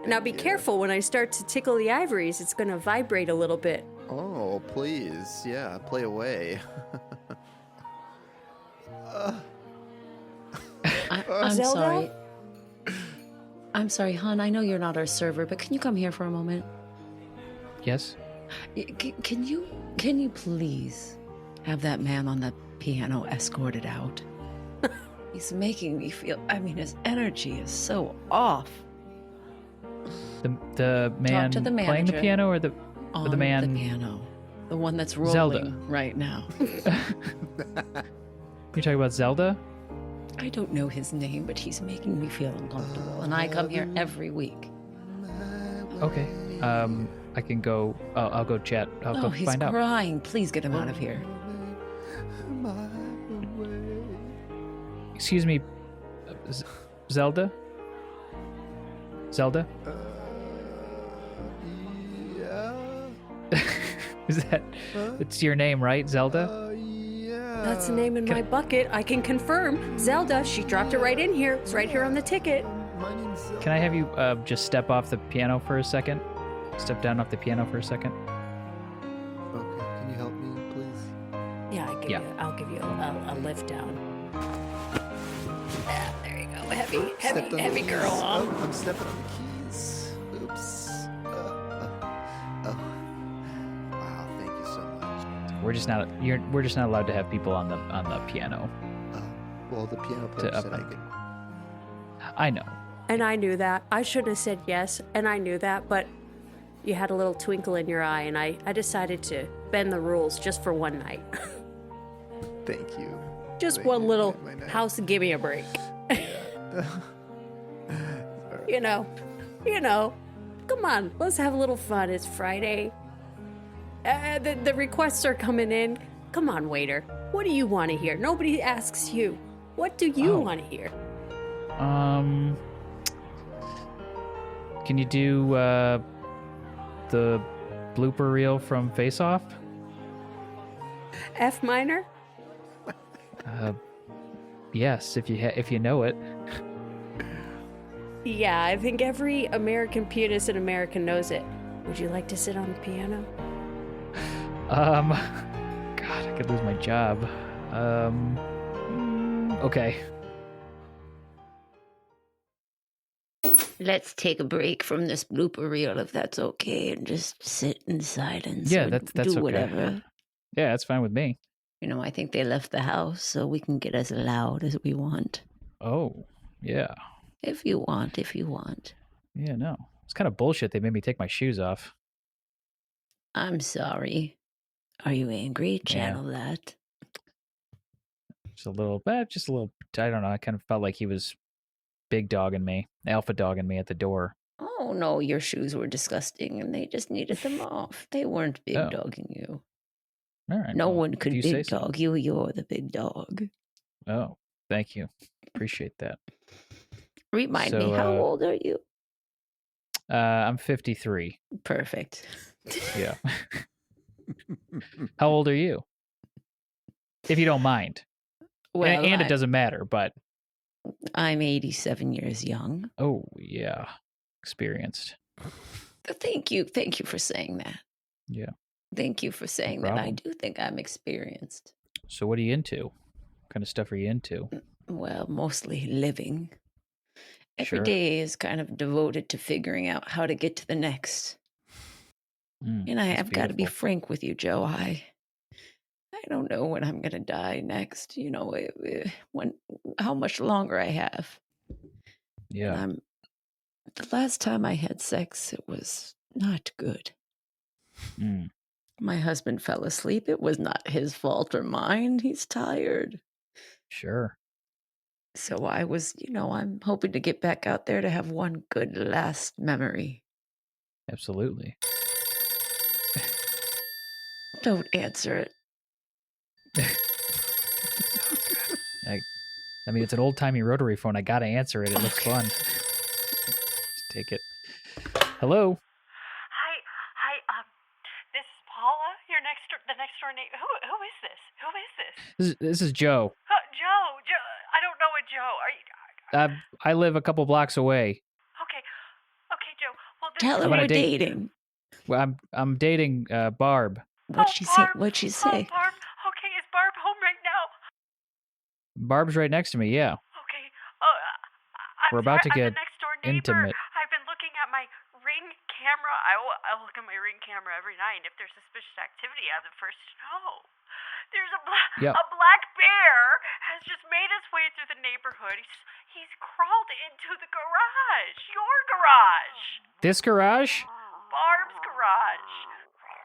Now be careful when I start to tickle the ivories. It's going to vibrate a little bit. Oh, please. Yeah, play away. I'm Zelda? sorry. I'm sorry, hon. I know you're not our server, but can you come here for a moment? Yes. Can you please have that man on the piano escorted out? He's making me feel. I mean, his energy is so off. The man to the playing the manager. piano, or the man? The piano, the one that's rolling Zelda. right now. You're talking about Zelda? I don't know his name, but he's making me feel uncomfortable, and I come here every week. Okay. I can go. I'll go chat. I'll go He's find out. crying. Please get him out of here. Excuse me, Zelda. Zelda. Yeah. Is that? It's your name, right, Zelda? Yeah. That's the name in my bucket. I can confirm. Zelda, she dropped it right in here. It's right here on the ticket. My name's Zelda. Can I have you just step off the piano for a second? Step down off the piano for a second. Okay, can you help me, please? Yeah, I'll give you a lift down. Ah, there you go. Stepped on Heavy the girl. keys. Huh? Oh, I'm stepping on the keys. Oops. Oh. Wow, thank you so much. We're just not allowed to have people on the piano. Well, the piano To player up said I them. could. I know. And I knew that. I shouldn't have said yes, and I knew that, but you had a little twinkle in your eye, and I decided to bend the rules just for one night. Thank you. Just Thank one you. little My night. house, give me a break. Sorry. You know. Come on, let's have a little fun. It's Friday. The requests are coming in. Come on, waiter. What do you want to hear? Nobody asks you. What do you want to hear? Can you do the blooper reel from Face Off? F minor? Yes, if you know it. Yeah, I think every American pianist in America knows it. Would you like to sit on the piano? God, I could lose my job. Okay. Let's take a break from this blooper reel, if that's okay, and just sit in silence. Yeah, or that's do okay. whatever. Yeah, that's fine with me. You know, I think they left the house so we can get as loud as we want. Oh, yeah. If you want. Yeah, no. It's kind of bullshit they made me take my shoes off. I'm sorry. Are you angry? Yeah. Channel that. Just a little, I don't know. I kind of felt like he was big dogging me, alpha dogging me at the door. Oh, no, your shoes were disgusting and they just needed them off. They weren't big Oh. dogging you. All right. No well, one if could you say big so. dog you. You're the big dog. Oh, thank you. Appreciate that. Remind me, So, how old are you? I'm 53. Perfect. Yeah. How old are you? If you don't mind. Well, And it doesn't matter, but I'm 87 years young. oh yeah, experienced. Thank you for saying that. Yeah. Thank you for saying that. I problem. do think I'm experienced. So what are you into? What kind of stuff are you into? Well, mostly living. Every Sure. day is kind of devoted to figuring out how to get to the next. And That's I've got to be beautiful. frank with you, Joe. I don't know when I'm gonna die next. You know, how much longer I have. Yeah. And the last time I had sex, it was not good. Mm. My husband fell asleep. It was not his fault or mine. He's tired. Sure. So I was, I'm hoping to get back out there to have one good last memory. Absolutely. Don't answer it. I mean, it's an old-timey rotary phone. I gotta answer it. It looks fun. Just take it. Hello. Hi. This is Paula. The next door neighbor. Who is this? Who is this? This is Joe. Joe. I don't know a Joe. Are you? I live a couple blocks away. Okay, Joe. Well, this Tell is her I'm on a we're date. dating. Well, I'm dating Barb. What'd she say? Barb. What'd she say? Oh, Barb. Okay, is Barb home right now? Barb's right next to me. Yeah. Okay. We're about to I'm get the next door neighbor. intimate. I've been looking at my Ring camera. I look at my Ring camera every night, and if there's suspicious activity, I'm the first to know. There's a black bear has just made its way through the neighborhood. He's crawled into the garage. Your garage. This garage? Barb's garage.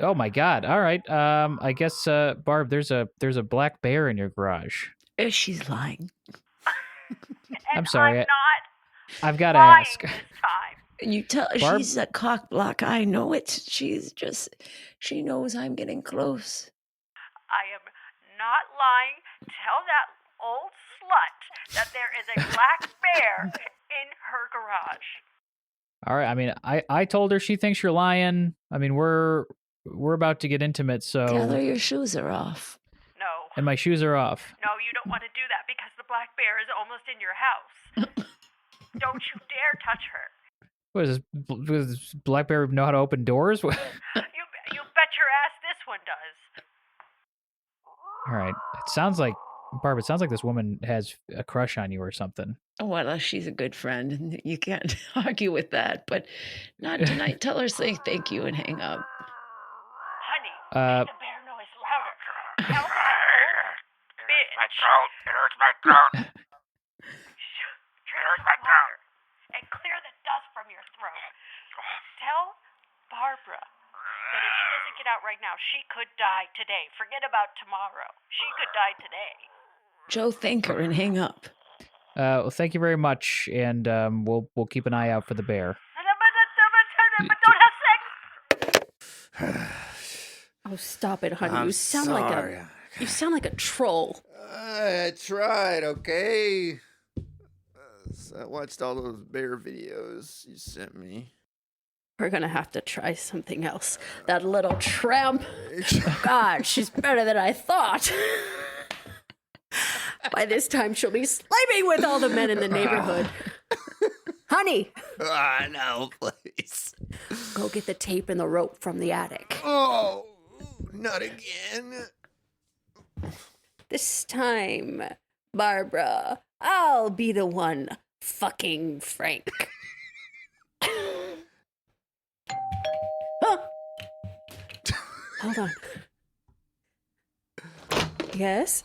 Oh my God! All right. I guess Barb, there's a black bear in your garage. She's lying. And I'm sorry. I'm not I've got to lying ask. this time. You tell Barb? she's a cock block. I know it. She knows I'm getting close. I am not lying. Tell that old slut that there is a black bear in her garage. All right. I mean, I told her she thinks you're lying. I mean, we're about to get intimate, so Tell her your shoes are off. No. and my shoes are off. No, you don't want to do that because the black bear is almost in your house. Don't you dare touch her. What is this? Does black bear know how to open doors? You bet your ass this one does. All right. It sounds like Barb. It sounds like this woman has a crush on you or something. Well, she's a good friend, and you can't argue with that. But not tonight. Tell her say thank you and hang up. Honey, make the bear noise louder. Tell her, bitch. My throat. It hurts my throat. It hurts my throat. And clear the dust from your throat. Tell Barbara that if she doesn't get out right now, she could die today. Forget about tomorrow. She could die today. Joe, thank her and hang up. Well, thank you very much, and we'll keep an eye out for the bear. But don't have sex. Oh, stop it, honey. I'm You sound sorry. like a troll. I tried, okay? I watched all those bear videos you sent me. We're gonna have to try something else. That little tramp. God, she's better than I thought. By this time, she'll be sleeping with all the men in the neighborhood. Honey, No, please. go get the tape and the rope from the attic. Oh, not again. This time, Barbara, I'll be the one fucking Frank. Huh? Hold on. Yes?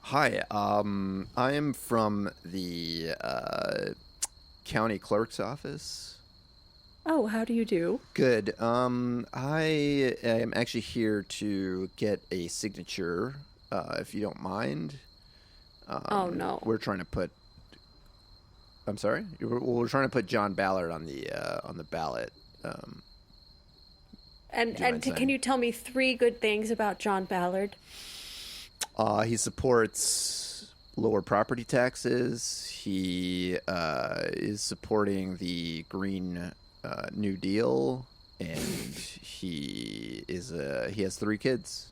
Hi, I am from the county clerk's office. Oh, how do you do? Good. I am actually here to get a signature, if you don't mind. Oh, no. We're trying to put. I'm sorry. We're trying to put John Ballard on the ballot. And Do you mind can saying? you tell me 3 good things about John Ballard? He supports lower property taxes. He is supporting the green New Deal, and he has 3 kids.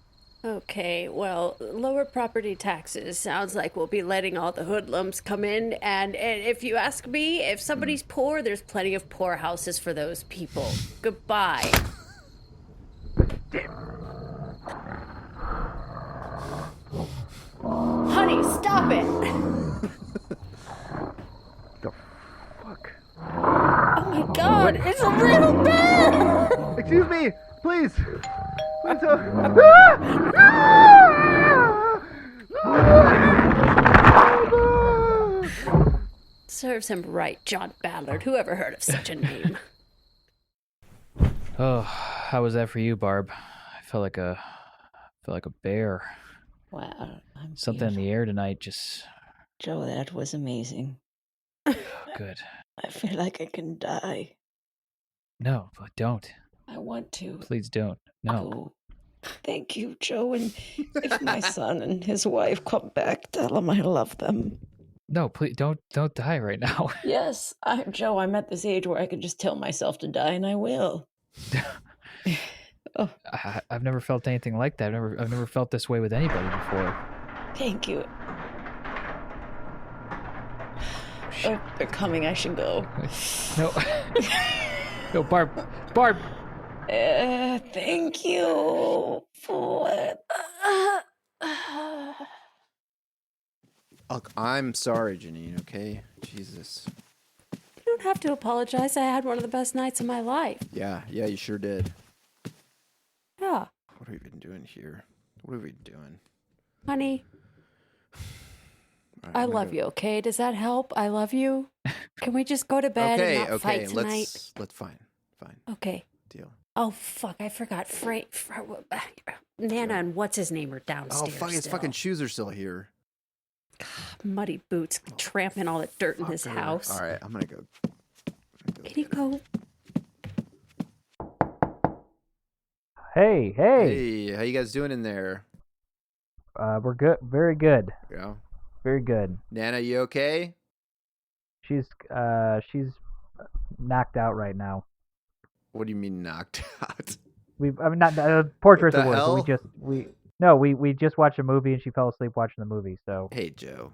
Okay, well, lower property taxes sounds like we'll be letting all the hoodlums come in. And if you ask me, if somebody's poor, there's plenty of poor houses for those people. Goodbye. Honey, stop it! The fuck? Oh my god, it's a real bear! Excuse me, please. Please don't. Serves him right, John Ballard. Who ever heard of such a name? Oh, how was that for you, Barb? I felt like a bear. Wow. Something in the air tonight just... Joe, that was amazing. Good. I feel like I can die. No, but don't. I want to. Please don't. No. Oh, thank you, Joe. And if my son and his wife come back, tell them I love them. No, please don't die right now. Yes, Joe, I'm at this age where I can just tell myself to die, and I will. Oh. I've never felt anything like that. I've never felt this way with anybody before. Thank you. Oh, they're coming. I should go. No. No, Barb. Thank you for... Look, I'm sorry, Janine, okay? Jesus. You don't have to apologize. I had one of the best nights of my life. Yeah, you sure did. Yeah. What have we been doing here? What have we been doing? Honey, Right, I love you, okay? Does that help? I love you. Can we just go to bed and not fight tonight? Let's fine. Okay. Deal. Oh, fuck, I forgot. Nana and what's his name are downstairs. Oh, fuck, his still. fucking shoes are still here. Muddy boots tramping all the dirt in his house. All right, I'm gonna go. Can you go? Hey. Hey, how you guys doing in there? We're good. Very good. Yeah. Very good. Nana, you okay? She's knocked out right now. What do you mean knocked out? Not poor choice What of the words. hell? But we just watched a movie and she fell asleep watching the movie. So Hey, Joe.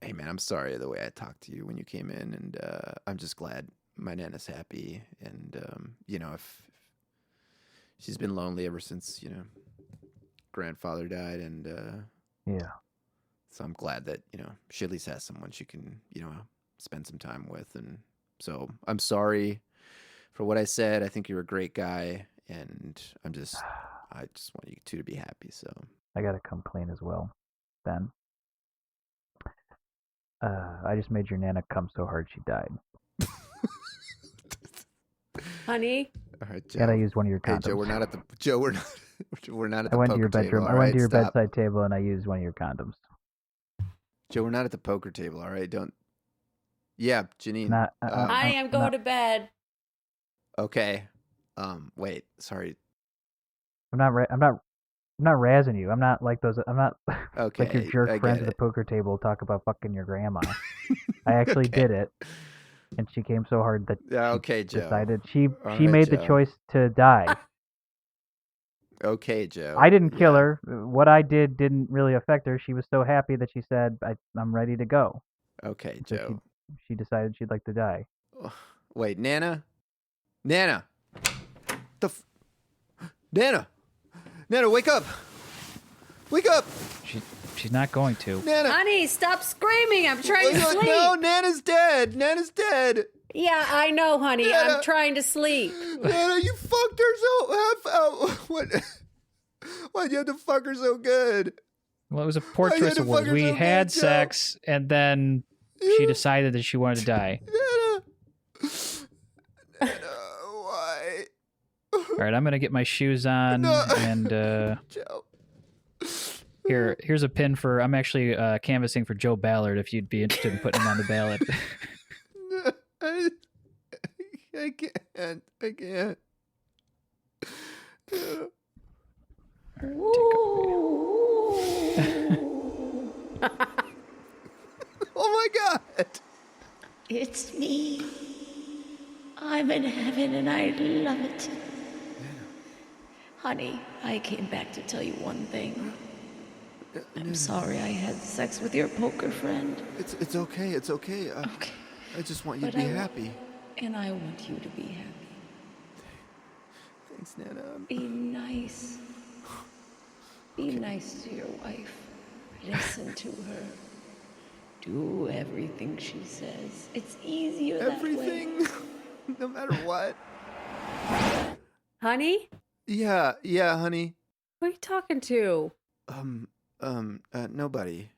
Hey, man, I'm sorry the way I talked to you when you came in, and I'm just glad my Nana's happy, and if she's been lonely ever since grandfather died, and yeah. So I'm glad that she at least has someone she can spend some time with, and so I'm sorry for what I said. I think you're a great guy, and I just want you two to be happy. So I gotta come clean as well, then. I just made your Nana come so hard she died. Honey? All right, Joe. And I used one of your condoms. Hey, Joe, we're not at the I went to your poker bedroom. table, I all went right? to your Stop. bedside table and I used one of your condoms. Joe, we're not at the poker table, all right? Don't. Yeah, Janine. Honey, I'm going to bed. Okay. Wait. Sorry. I'm not razzing you. I'm not like those. I'm not Okay. like your jerk I friends get at the it. poker table talk about fucking your grandma. I actually Okay. did it, and she came so hard that Yeah. she Okay, Joe. decided All she right, made the Joe. choice to die. Okay, Joe. I didn't kill her. What I did didn't really affect her. She was so happy that she said, "I'm ready to go." Okay, So Joe. she decided she'd like to die. Wait, Nana. Nana, wake up! Wake up! She's not going to. Nana. Honey, stop screaming. I'm trying to sleep. No, Nana's dead. Nana's dead. Yeah, I know, honey. Nana. I'm trying to sleep. Nana, you fucked her what? Why'd you have to fuck her so good? Well, it was a poor Why you choice had to of words. fuck her We so had good, Joe? sex, and then she decided that she wanted to die. Nana, why? All right, I'm gonna get my shoes on, No. and Joe. here's a pin for. I'm actually canvassing for Joe Ballard. If you'd be interested in putting him on the ballot. I can't. Oh my God! It's me. in heaven and I love it. Honey, I came back to tell you one thing. I'm sorry I had sex with your poker friend. It's okay. It's okay. Okay. I just want you But to be happy. And I want you to be happy. Thanks, Nana. Be nice. Be nice to your wife. Listen to her. Do everything she says. It's easier that way. Everything? No matter what. Honey? Yeah, honey. Who are you talking to? Nobody.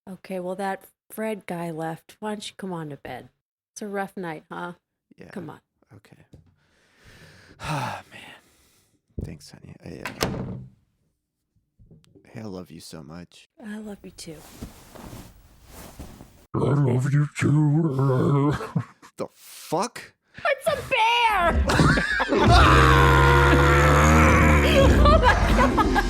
Okay, well, that Fred guy left. Why don't you come on to bed? It's a rough night, huh? Yeah. Come on. Okay. Ah, man. Thanks, honey. I love you so much. I love you too. I love you too. The fuck? It's a bear! Oh my god!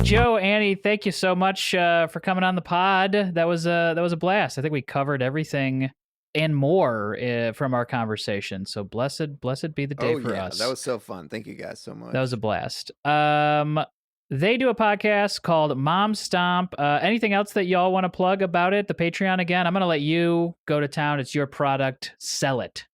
Joe, Annie, thank you so much for coming on the pod. That was a blast. I think we covered everything and more from our conversation. So blessed be the day for us. That was so fun. Thank you guys so much. That was a blast. They do a podcast called MomStomp. Anything else that y'all want to plug about it? The Patreon again? I'm going to let you go to town. It's your product. Sell it.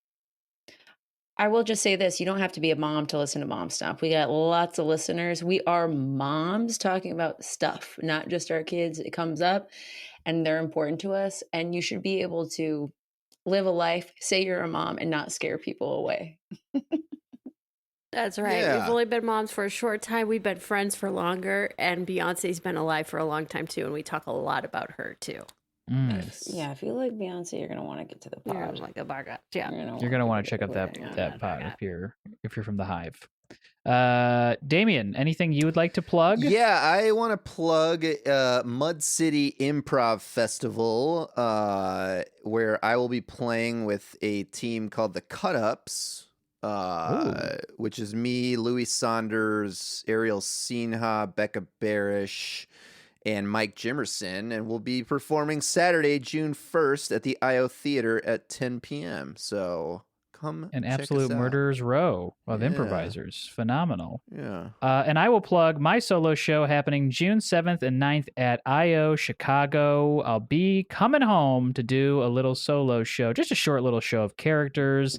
I will just say this. You don't have to be a mom to listen to MomStomp. We got lots of listeners. We are moms talking about stuff, not just our kids. It comes up and they're important to us. And you should be able to live a life, say you're a mom, and not scare people away. That's right. Yeah. We've only been moms for a short time. We've been friends for longer. And Beyonce's been alive for a long time, too. And we talk a lot about her, too. Yeah, if you like Beyonce, you're gonna want to get to the pod. You're like a bugger. Yeah. You're gonna want to check out that pod if you're from the Hive. Damien, anything you would like to plug? Yeah, I want to plug Mud City Improv Festival, where I will be playing with a team called the Cut Ups, which is me, Louis Saunders, Ariel Sinha, Becca Barish, and Mike Jimerson, and we'll be performing Saturday, June 1st at the IO Theater at 10 p.m. So come An check absolute us out. murderer's row of Yeah. improvisers. Phenomenal. Yeah. And I will plug my solo show happening June 7th and 9th at IO Chicago. I'll be coming home to do a little solo show, just a short little show of characters,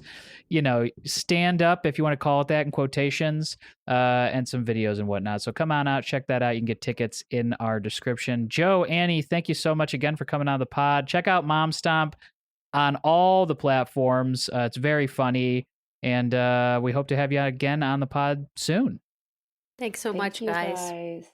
stand up, if you want to call it that, in quotations, and some videos and whatnot. So come on out, check that out. You can get tickets in our description. Joe, Annie, thank you so much again for coming on the pod. Check out MomStomp on all the platforms. It's very funny. And we hope to have you again on the pod soon. Thanks so much, Thank you, guys. guys.